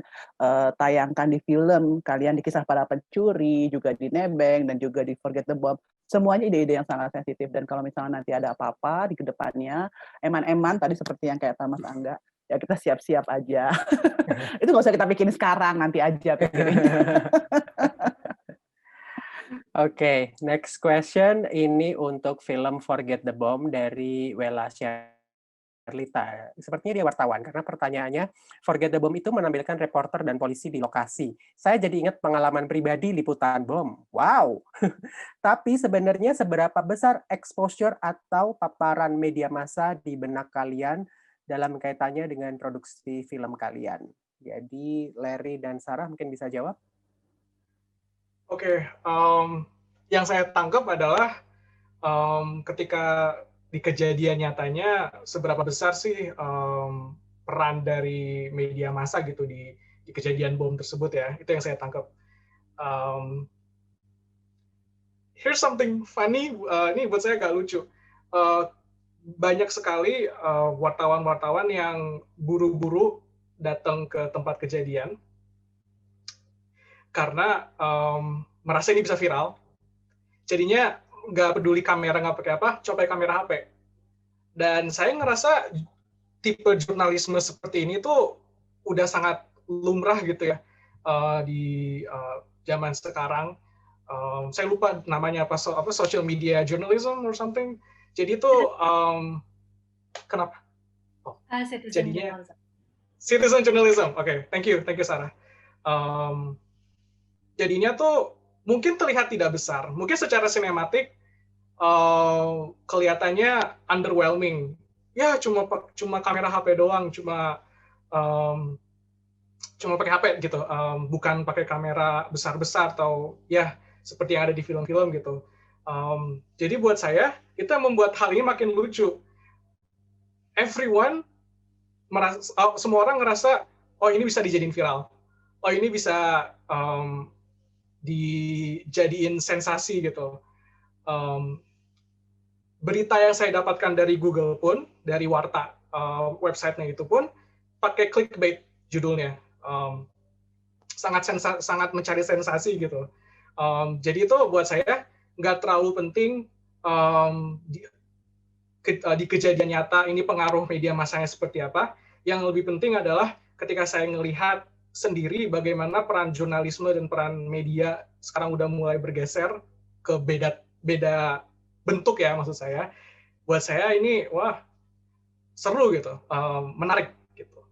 tayangkan di film, kalian di Kisah Para Pencuri, juga di Nebeng, dan juga di Forget the Bomb. Semuanya ide-ide yang sangat sensitif, dan kalau misalnya nanti ada apa-apa di kedepannya, eman-eman tadi seperti yang kayak Mas Angga, ya kita siap-siap aja. Itu nggak usah kita bikin sekarang, nanti aja pikirin. Oke, next question ini untuk film Forget the Bomb dari Wela Sherlita. Sepertinya dia wartawan, karena pertanyaannya, Forget the Bomb itu menampilkan reporter dan polisi di lokasi. Saya jadi ingat pengalaman pribadi liputan bom. Wow! Tapi sebenarnya seberapa besar exposure atau paparan media massa di benak kalian dalam kaitannya dengan produksi film kalian? Jadi Larry dan Sarah mungkin bisa jawab. Oke, yang saya tangkap adalah ketika di kejadian nyatanya seberapa besar sih peran dari media massa gitu di kejadian bom tersebut ya. Itu yang saya tangkap. Here's something funny, ini buat saya agak lucu. Banyak sekali wartawan-wartawan yang buru-buru datang ke tempat kejadian karena merasa ini bisa viral. Jadinya nggak peduli kamera nggak pakai apa, coba kamera HP. Dan saya ngerasa tipe jurnalisme seperti ini tuh udah sangat lumrah gitu ya di zaman sekarang. Saya lupa namanya apa social media journalism or something. Jadi itu kenapa? Jadinya citizen journalism. Oke, thank you Sarah. Jadinya tuh mungkin terlihat tidak besar, mungkin secara sinematik kelihatannya underwhelming. Ya cuma kamera HP doang, cuma pakai HP gitu, bukan pakai kamera besar-besar atau ya seperti yang ada di film-film gitu. Jadi buat saya, kita membuat hal ini makin lucu. Semua orang ngerasa, oh ini bisa dijadiin viral. Oh ini bisa dijadiin sensasi gitu. Berita yang saya dapatkan dari Google pun, dari warta websitenya itu pun, pakai clickbait judulnya. Sangat mencari sensasi gitu. Jadi itu buat saya nggak terlalu penting di kejadian nyata ini pengaruh media massanya seperti apa. Yang lebih penting adalah ketika saya melihat sendiri bagaimana peran jurnalisme dan peran media sekarang udah mulai bergeser ke beda bentuk ya, maksud saya. Buat saya ini wah seru gitu, menarik gitu.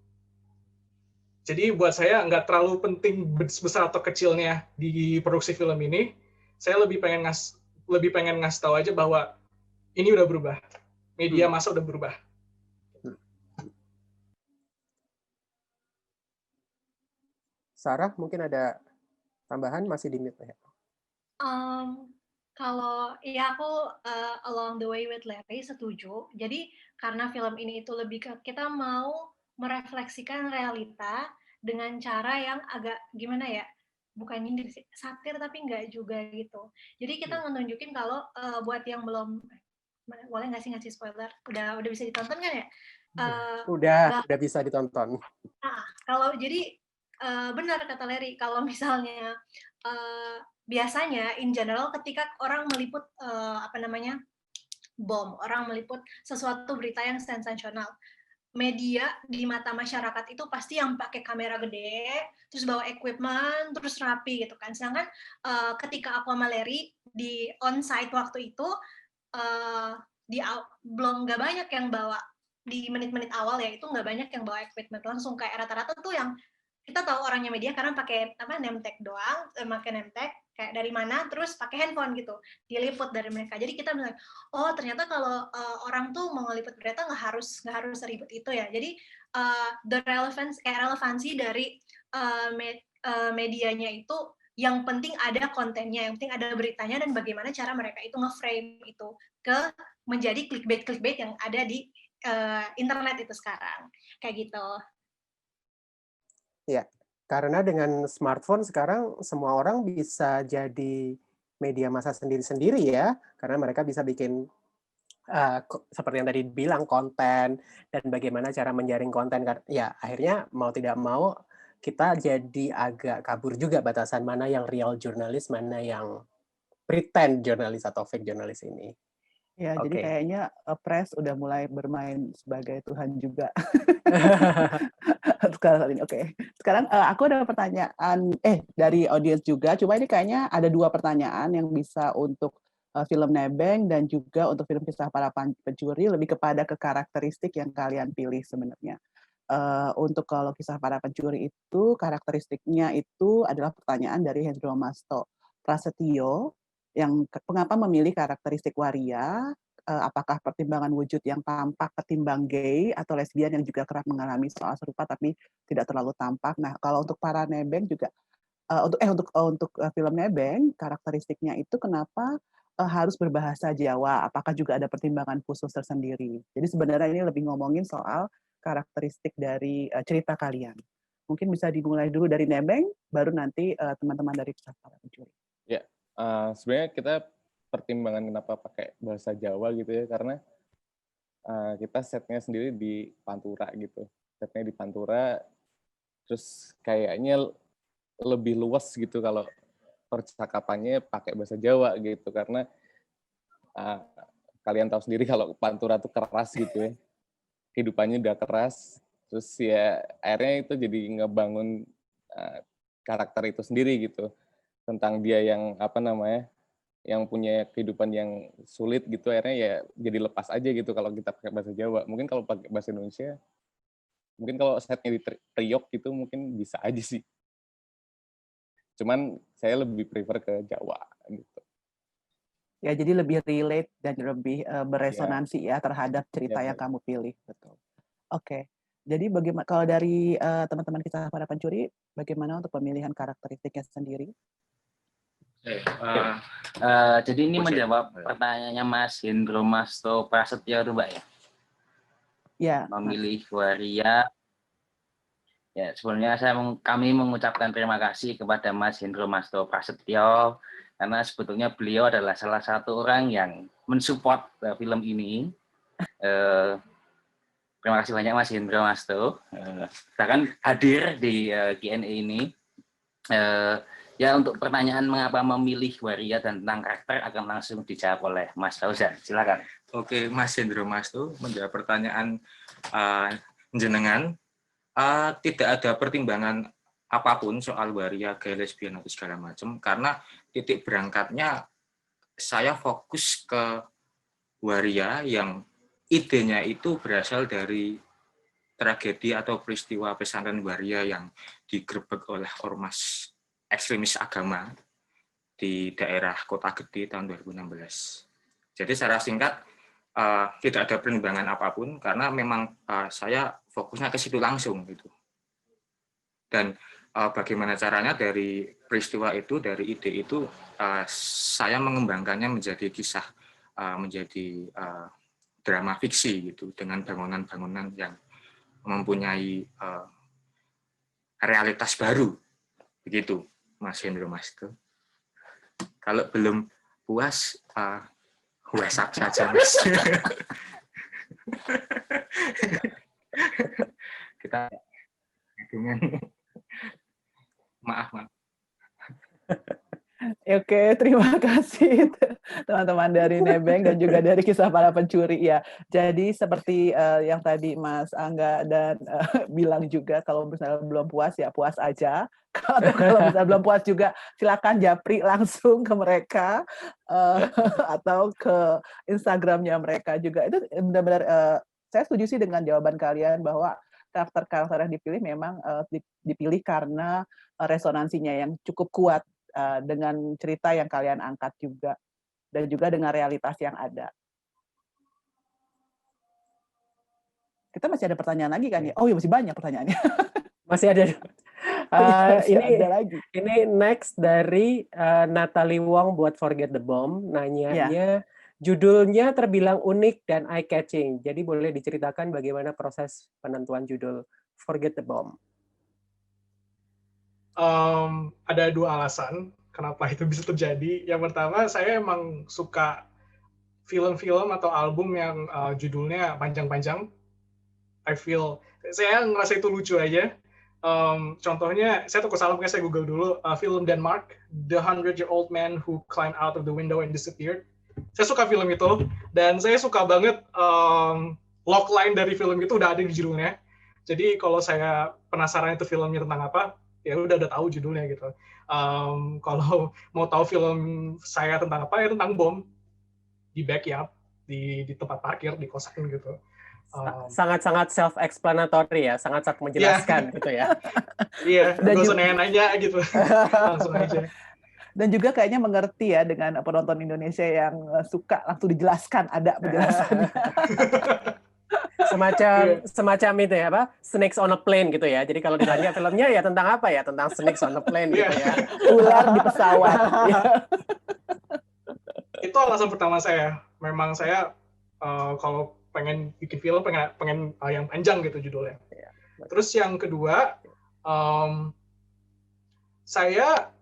Jadi buat saya nggak terlalu penting besar atau kecilnya di produksi film ini. Saya lebih pengen ngasih tahu aja bahwa ini udah berubah. Media massa udah berubah. Sarah, mungkin ada tambahan, masih di mute ya? Kalau ya aku along the way with Larry setuju. Jadi karena film ini itu lebih ke kita mau merefleksikan realita dengan cara yang agak gimana ya, bukan nyindir sih, satir tapi nggak juga gitu. Jadi kita menunjukin kalau buat yang belum, boleh nggak sih ngasih spoiler? Udah bisa ditonton kan ya? Udah bisa ditonton. Nah, kalau jadi benar kata Larry, kalau misalnya biasanya in general ketika orang meliput bom, orang meliput sesuatu berita yang sensasional, media di mata masyarakat itu pasti yang pakai kamera gede, terus bawa equipment, terus rapi gitu kan. Sedangkan ketika aku sama Larry di on-site waktu itu, belum nggak banyak yang bawa, di menit-menit awal ya, itu nggak banyak yang bawa equipment, langsung kayak rata-rata tuh yang kita tahu orangnya media karena pakai name tag doang, pakai name tag kayak dari mana, terus pakai handphone gitu, diliput dari mereka. Jadi kita bilang, oh ternyata kalau orang tuh mau ngeliput berita nggak harus seribet itu ya. Jadi relevansi dari medianya itu yang penting ada kontennya, yang penting ada beritanya, dan bagaimana cara mereka itu nge-frame itu ke menjadi clickbait yang ada di internet itu sekarang, kayak gitu. Ya, karena dengan smartphone sekarang semua orang bisa jadi media massa sendiri-sendiri ya, karena mereka bisa bikin seperti yang tadi bilang konten dan bagaimana cara menjaring konten. Ya, akhirnya mau tidak mau kita jadi agak kabur juga batasan mana yang real jurnalis, mana yang pretend jurnalis atau fake jurnalis ini. Ya, jadi kayaknya press udah mulai bermain sebagai Tuhan juga. Sekarang ini, oke. Sekarang aku ada pertanyaan dari audiens juga. Cuma ini kayaknya ada 2 pertanyaan yang bisa untuk film Nebeng dan juga untuk film Kisah Para Pencuri, lebih kepada ke karakteristik yang kalian pilih sebenarnya. Untuk kalau Kisah Para Pencuri itu karakteristiknya itu adalah pertanyaan dari Hendro Masto Prasetyo, yang mengapa memilih karakteristik waria, apakah pertimbangan wujud yang tampak ketimbang gay atau lesbian yang juga kerap mengalami soal serupa tapi tidak terlalu tampak. Nah, kalau untuk para Nebeng juga untuk film Nebeng, karakteristiknya itu kenapa harus berbahasa Jawa? Apakah juga ada pertimbangan khusus tersendiri? Jadi sebenarnya ini lebih ngomongin soal karakteristik dari cerita kalian. Mungkin bisa dimulai dulu dari Nebeng, baru nanti teman-teman dari Kisah Para Pencuri. Ya, sebenarnya kita pertimbangan kenapa pakai bahasa Jawa gitu ya, karena kita setnya sendiri di Pantura gitu. Setnya di Pantura, terus kayaknya lebih luas gitu kalau percakapannya pakai bahasa Jawa gitu, karena kalian tahu sendiri kalau Pantura tuh keras gitu ya, kehidupannya udah keras, terus ya akhirnya itu jadi ngebangun karakter itu sendiri gitu, tentang dia yang yang punya kehidupan yang sulit gitu, akhirnya ya jadi lepas aja gitu kalau kita pakai bahasa Jawa. Mungkin kalau pakai bahasa Indonesia, mungkin kalau setnya di Priok gitu mungkin bisa aja sih. Cuman saya lebih prefer ke Jawa gitu. Ya, jadi lebih relate dan lebih beresonansi ya terhadap cerita yang kamu pilih, betul. Oke. Jadi bagaimana kalau dari teman-teman Kisah Para Pencuri, bagaimana untuk pemilihan karakteristiknya sendiri? Jadi ini menjawab pertanyaannya Mas Hendro Masto Prasetyo itu, Mbak ya? Ya. Memilih waria. Ya, sebelumnya kami mengucapkan terima kasih kepada Mas Hendro Masto Prasetyo, karena sebetulnya beliau adalah salah satu orang yang mensupport film ini. Terima kasih banyak Mas Hendro Masto, bahkan hadir di Q&A ini. Ya, untuk pertanyaan mengapa memilih waria dan tentang karakter akan langsung dijawab oleh Mas Fauzan. Silakan. Oke, Mas Hendro Masto menjawab pertanyaan jenengan. Tidak ada pertimbangan apapun soal waria, gay, lesbian atau segala macam, karena titik berangkatnya saya fokus ke waria yang idenya itu berasal dari tragedi atau peristiwa pesantren waria yang digerebek oleh ormas ekstremis agama di daerah Kota Gede tahun 2016. Jadi secara singkat, tidak ada pertimbangan apapun karena memang saya fokusnya ke situ langsung gitu. Dan bagaimana caranya dari peristiwa itu, dari ide itu, saya mengembangkannya menjadi kisah, menjadi drama fiksi gitu, dengan bangunan-bangunan yang mempunyai realitas baru, begitu, Mas Hendro Masto. Kalau belum puas, WhatsApp saja, Mas. Kita dengan maaf. Oke, terima kasih teman-teman dari Nebeng dan juga dari Kisah Para Pencuri ya. Jadi seperti yang tadi Mas Angga dan bilang juga, kalau misalnya belum puas ya puas aja. Kalau misalnya belum puas juga silakan japri langsung ke mereka atau ke Instagramnya mereka juga. Itu benar-benar saya setuju sih dengan jawaban kalian bahwa karakter-karakter yang dipilih memang dipilih karena resonansinya yang cukup kuat dengan cerita yang kalian angkat juga, dan juga dengan realitas yang ada. Kita masih ada pertanyaan lagi kan ya? Oh iya, masih banyak pertanyaannya. Masih ada. Lagi. Ini next dari Natalie Wong buat Forget the Bomb, nanyanya judulnya terbilang unik dan eye-catching. Jadi boleh diceritakan bagaimana proses penentuan judul Forget the Bomb? Ada dua alasan kenapa itu bisa terjadi. Yang pertama, saya emang suka film-film atau album yang judulnya panjang-panjang. Saya ngerasa itu lucu aja. Contohnya, saya takut salah, mungkin saya Google dulu, film Denmark, The 100-Year-Old Man Who Climbed Out of the Window and Disappeared. Saya suka film itu, dan saya suka banget logline dari film itu udah ada di judulnya. Jadi kalau saya penasaran itu filmnya tentang apa, ya udah tahu judulnya gitu. Kalau mau tahu film saya tentang apa, ya tentang bom di backyard, di tempat parkir, di kosan gitu. Sangat-sangat self-explanatory ya, sangat-sangat menjelaskan gitu ya. Iya, nggak usah nanya gitu, langsung aja. Dan juga kayaknya mengerti ya dengan penonton Indonesia yang suka langsung dijelaskan, ada penjelasannya. semacam itu ya, apa, Snakes on a Plane gitu ya. Jadi kalau ditanya filmnya ya tentang apa ya, tentang Snakes on a Plane gitu ya. Ular di pesawat. Itu alasan pertama saya. Memang saya kalau pengen bikin film, pengen yang panjang gitu judulnya. Iya, Terus yang kedua, saya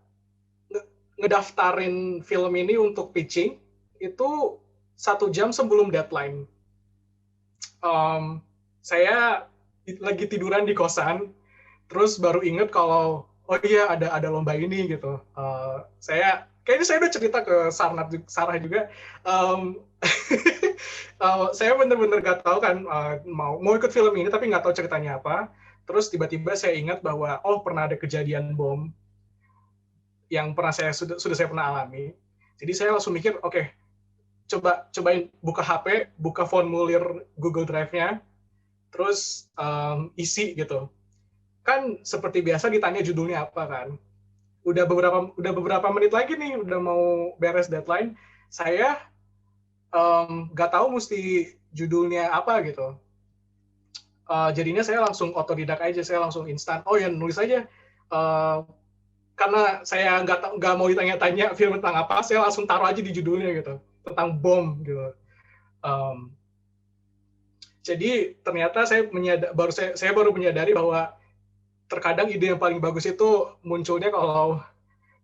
ngedaftarin film ini untuk pitching itu 1 jam sebelum deadline. Saya lagi tiduran di kosan, terus baru inget kalau oh iya ada lomba ini gitu. Kayaknya saya udah cerita ke Sarah juga. Saya bener-bener gak tahu kan mau ikut film ini tapi nggak tahu ceritanya apa. Terus tiba-tiba saya ingat bahwa pernah ada kejadian bom yang sudah saya pernah alami. Jadi saya langsung mikir, oke, cobain buka HP, buka formulir Google Drive-nya, terus isi gitu. Kan seperti biasa ditanya judulnya apa kan. Udah beberapa menit lagi nih, udah mau beres deadline, saya nggak tahu mesti judulnya apa gitu. Jadinya saya langsung otodidak aja, saya langsung instan. Oh ya nulis aja. Karena saya nggak mau ditanya-tanya film tentang apa, saya langsung taruh aja di judulnya gitu, tentang bom gitu. Jadi ternyata saya baru menyadari bahwa terkadang ide yang paling bagus itu munculnya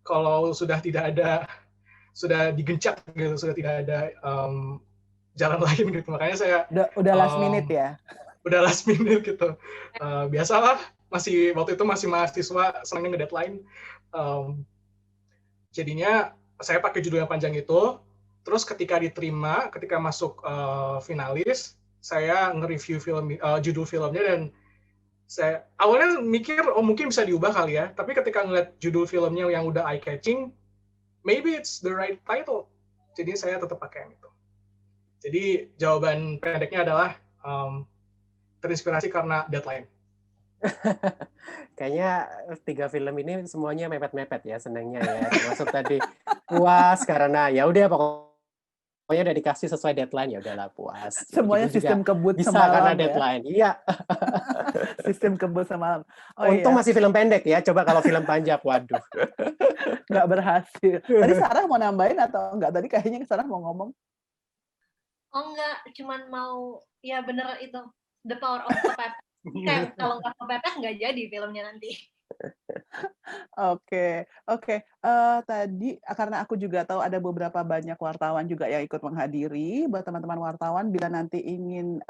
kalau sudah digencet gitu, sudah tidak ada jalan lain gitu. Makanya saya udah last minute ya. Udah last minute gitu. Biasalah, waktu itu masih mahasiswa, senangnya nge-deadline. Jadinya saya pakai judul yang panjang itu. Terus ketika masuk finalis, saya nge-review judul filmnya, dan saya awalnya mikir mungkin bisa diubah kali ya, tapi ketika ngeliat judul filmnya yang udah eye catching, maybe it's the right title. Jadi saya tetap pakai yang itu. Jadi jawaban pendeknya adalah terinspirasi karena deadline. Kayaknya 3 film ini semuanya mepet-mepet ya senangnya ya. Termasuk tadi puas karena ya udah pokoknya udah dikasih sesuai deadline, ya udahlah puas. Semuanya sistem kebut bisa semalam karena ya. deadline. Iya. Sistem kebut semalam. Untung masih film pendek ya. Coba kalau film panjang, waduh. Nggak berhasil. Tadi Sarah mau nambahin atau enggak? Tadi kayaknya Sarah mau ngomong. Oh enggak, cuman mau ya bener itu the power of kepepet. Kayak kalau nggak kepepet nggak jadi filmnya nanti. Oke. Tadi karena aku juga tahu ada beberapa banyak wartawan juga yang ikut menghadiri. Buat teman-teman wartawan, bila nanti ingin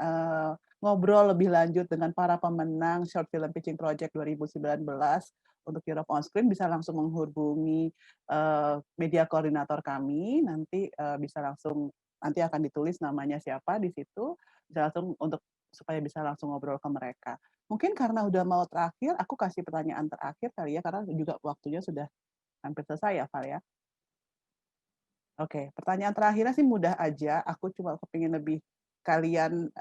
ngobrol lebih lanjut dengan para pemenang Short Film Pitching Project 2019 untuk Europe On Screen, bisa langsung menghubungi media koordinator kami. Nanti nanti akan ditulis namanya siapa di situ. Bisa langsung supaya bisa langsung ngobrol ke mereka. Mungkin karena udah mau terakhir, aku kasih pertanyaan terakhir kali ya, karena juga waktunya sudah hampir selesai ya, Val ya. Oke, pertanyaan terakhirnya sih mudah aja. Aku cuma kepingin lebih kalian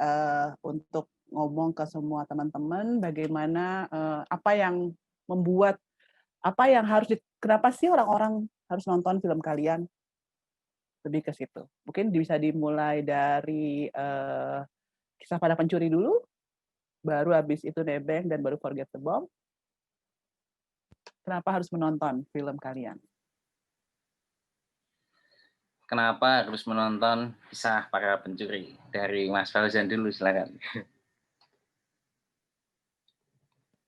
untuk ngomong ke semua teman-teman bagaimana apa yang membuat, kenapa sih orang-orang harus nonton film kalian? Lebih ke situ. Mungkin bisa dimulai dari Kisah Pada Pencuri dulu, baru habis itu Nebeng, dan baru Forget the Bomb. Kenapa harus menonton film kalian? Kenapa harus menonton Kisah Para Pencuri? Dari Mas Fauzan dulu, silakan.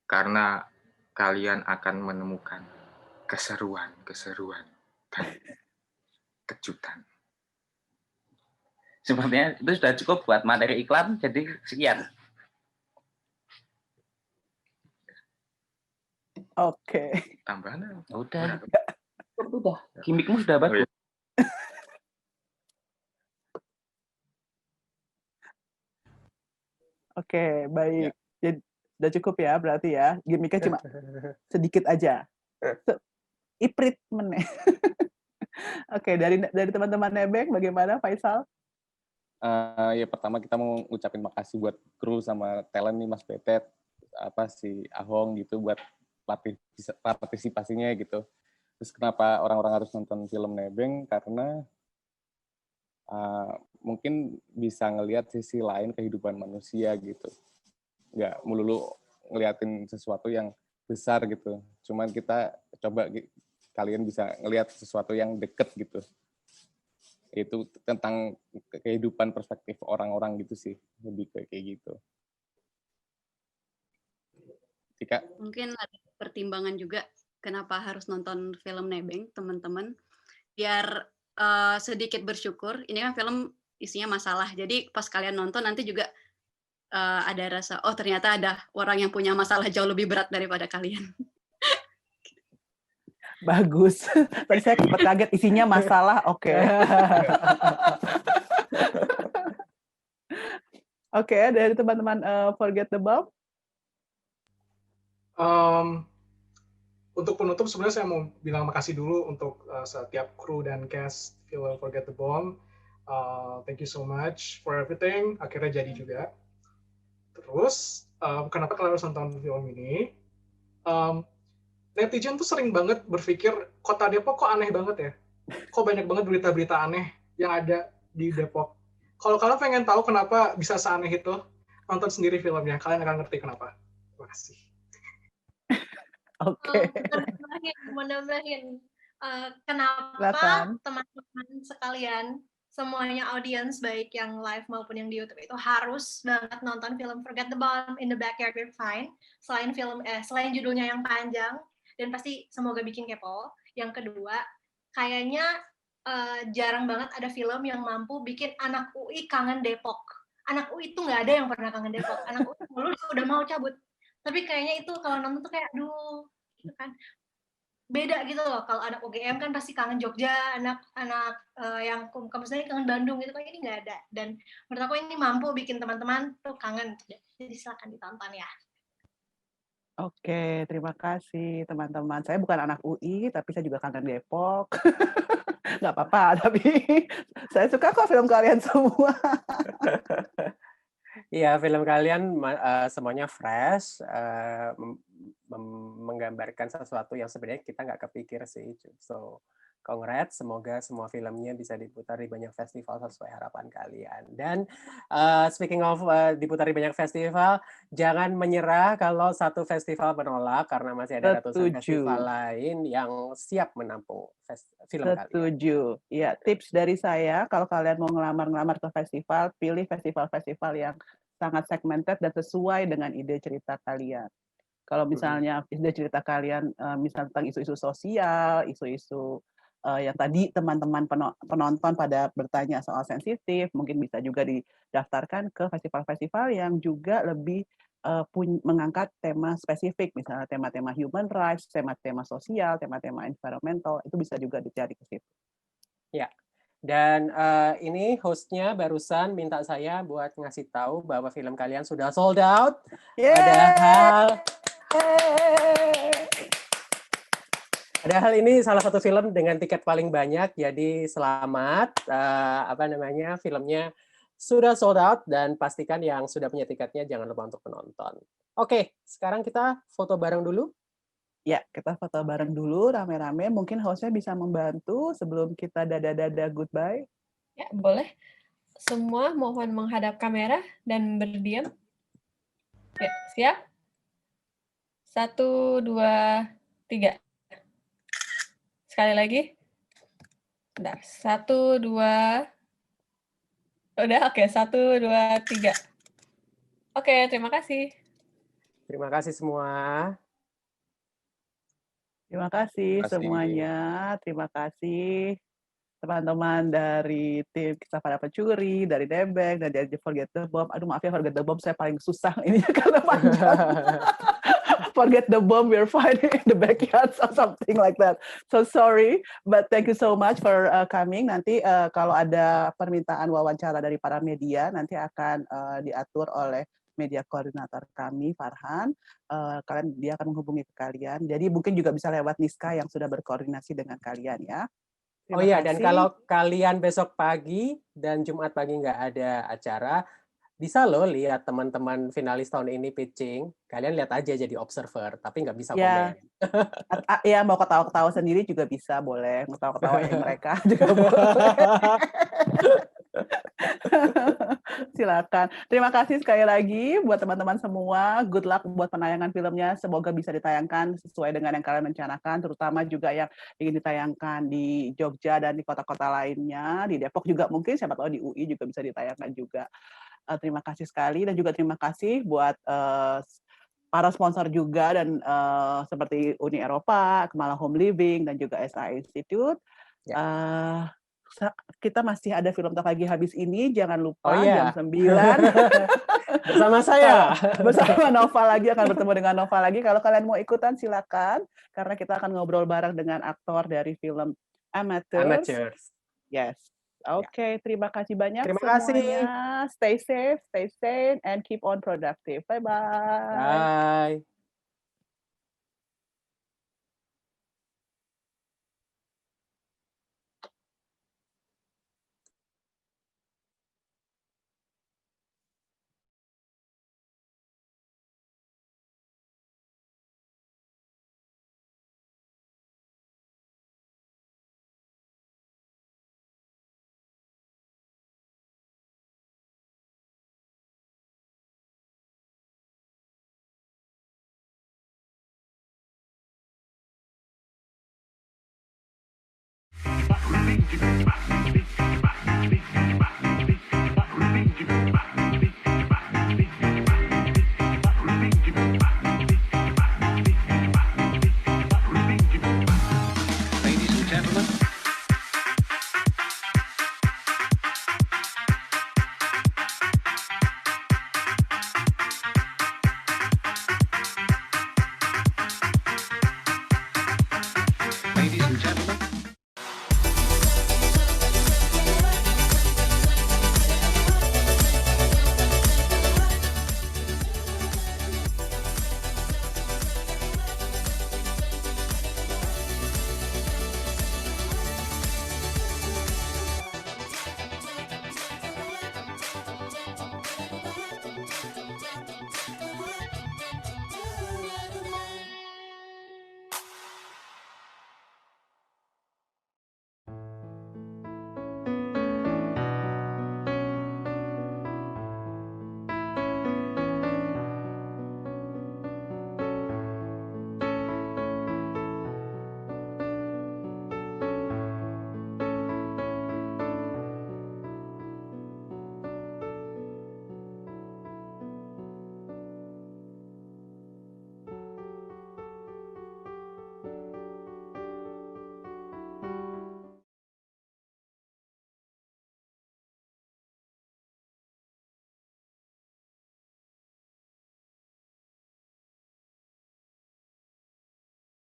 Karena kalian akan menemukan keseruan dan kejutan. Sepertinya itu sudah cukup buat materi iklan, jadi sekian. Oke. Tambahan? Udah. Gimikmu sudah bagus. Oke, baik. Jadi, sudah cukup ya berarti ya. Gimiknya cuma sedikit aja. Iprit meneh. Oke, dari teman-teman Nebeng, bagaimana Faisal? Ya pertama kita mau ngucapin makasih buat kru sama talent nih, Mas Betet, si Ahong gitu, buat partisipasinya gitu. Terus kenapa orang-orang harus nonton film Nebeng? Karena mungkin bisa ngelihat sisi lain kehidupan manusia gitu. Nggak melulu ngeliatin sesuatu yang besar gitu. Cuman kita coba kalian bisa ngelihat sesuatu yang deket gitu. Itu tentang kehidupan perspektif orang-orang gitu sih, lebih kayak gitu. Tika? Mungkin ada pertimbangan juga kenapa harus nonton film Nebeng, teman-teman. Biar sedikit bersyukur. Ini kan film isinya masalah. Jadi pas kalian nonton nanti juga ada rasa, oh ternyata ada orang yang punya masalah jauh lebih berat daripada kalian. Bagus. Tadi saya sempat kaget isinya masalah. Oke. Oke, dari teman-teman Forget the Bomb. Untuk penutup sebenarnya saya mau bilang makasih dulu untuk setiap kru dan cast film Forget the Bomb. Thank you so much for everything. Akhirnya jadi juga. Terus kenapa kalian harus nonton film ini? Netizen tuh sering banget berpikir kota Depok kok aneh banget ya. Kok banyak banget berita-berita aneh yang ada di Depok. Kalau kalian pengen tahu kenapa bisa seaneh itu, nonton sendiri filmnya. Kalian akan ngerti kenapa. Terima kasih. Oke. Mau nambahin. Kenapa Silakan. teman-teman sekalian, semuanya audiens baik yang live maupun yang di YouTube itu harus banget nonton film Forget the Bomb in the Backyard We're Fine. Selain judulnya yang panjang dan pasti semoga bikin kepo. Yang kedua, kayaknya jarang banget ada film yang mampu bikin anak UI kangen Depok. Anak UI itu nggak ada yang pernah kangen Depok. Anak UI lulus udah mau cabut. Tapi kayaknya itu kalau nonton tuh kayak aduh, gitu kan. Beda gitu loh, kalau anak UGM kan pasti kangen Jogja, anak-anak yang kampusnya kangen Bandung gitu, kan ini nggak ada. Dan menurut aku ini mampu bikin teman-teman tuh kangen, jadi silakan ditonton ya. Oke, terima kasih teman-teman. Saya bukan anak UI, tapi saya juga kangen Depok. Nggak apa-apa, tapi saya suka kok film kalian semua. Iya, film kalian semuanya fresh, menggambarkan sesuatu yang sebenarnya kita nggak kepikir sih. So, congrats, semoga semua filmnya bisa diputar di banyak festival sesuai harapan kalian. Dan speaking of diputar di banyak festival, jangan menyerah kalau satu festival menolak, karena masih ada ratusan festival lain yang siap menampung film kalian. Setuju. Ya, tips dari saya, kalau kalian mau ngelamar ke festival, pilih festival-festival yang sangat segmented dan sesuai dengan ide cerita kalian. Kalau misalnya ide cerita kalian misalnya tentang isu-isu sosial, isu-isu yang tadi teman-teman penonton pada bertanya soal sensitif, mungkin bisa juga didaftarkan ke festival-festival yang juga lebih mengangkat tema spesifik, misalnya tema-tema human rights, tema-tema sosial, tema-tema environmental, itu bisa juga dicari ke situ. Ya, dan ini hostnya barusan minta saya buat ngasih tahu bahwa film kalian sudah sold out. Padahal ini salah satu film dengan tiket paling banyak, jadi selamat. Filmnya sudah sold out, dan pastikan yang sudah punya tiketnya jangan lupa untuk menonton. Oke, sekarang kita foto bareng dulu. Ya, kita foto bareng dulu rame-rame. Mungkin hostnya bisa membantu sebelum kita dadah-dadah goodbye. Ya, boleh. Semua mohon menghadap kamera dan berdiam. Ya, siap? 1, 2, 3. Sekali lagi. Bentar. 1, 2. Udah, oke. 1, 2, 3. Oke, terima kasih. Terima kasih semua. Terima kasih semuanya. Terima kasih teman-teman dari tim Kisah Para Pencuri, dari Nebeng, dan dari Forget the Bomb. Aduh, maaf ya, Forget the Bomb saya paling susah ini karena panjang. Forget the Bomb, we're fine in the backyard or something like that. So sorry, but thank you so much for coming. Nanti kalau ada permintaan wawancara dari para media, nanti akan diatur oleh media koordinator kami, Farhan. Dia akan menghubungi ke kalian. Jadi mungkin juga bisa lewat Niska yang sudah berkoordinasi dengan kalian ya. Oh iya, dan kalau kalian besok pagi dan Jumat pagi nggak ada acara, bisa loh lihat teman-teman finalis tahun ini pitching. Kalian lihat aja jadi observer, tapi nggak bisa komen. Ya, mau ketawa-ketawa sendiri juga bisa, boleh. Mau ketawa-ketawain mereka juga boleh. Silakan. Terima kasih sekali lagi buat teman-teman semua. Good luck buat penayangan filmnya. Semoga bisa ditayangkan sesuai dengan yang kalian rencanakan, terutama juga yang ingin ditayangkan di Jogja dan di kota-kota lainnya. Di Depok juga mungkin, siapa tahu di UI juga bisa ditayangkan juga. Terima kasih sekali, dan juga terima kasih buat para sponsor juga, dan seperti Uni Eropa, Kemala Home Living, dan juga SA Institute. Kita masih ada film talk lagi habis ini, jangan lupa jam 9 bersama saya. Bersama Nova lagi, akan bertemu dengan Nova lagi. Kalau kalian mau ikutan silakan, karena kita akan ngobrol bareng dengan aktor dari film Amateurs. Yes. Oke, terima kasih banyak semuanya. Stay safe, stay sane, and keep on productive. Bye-bye. Bye.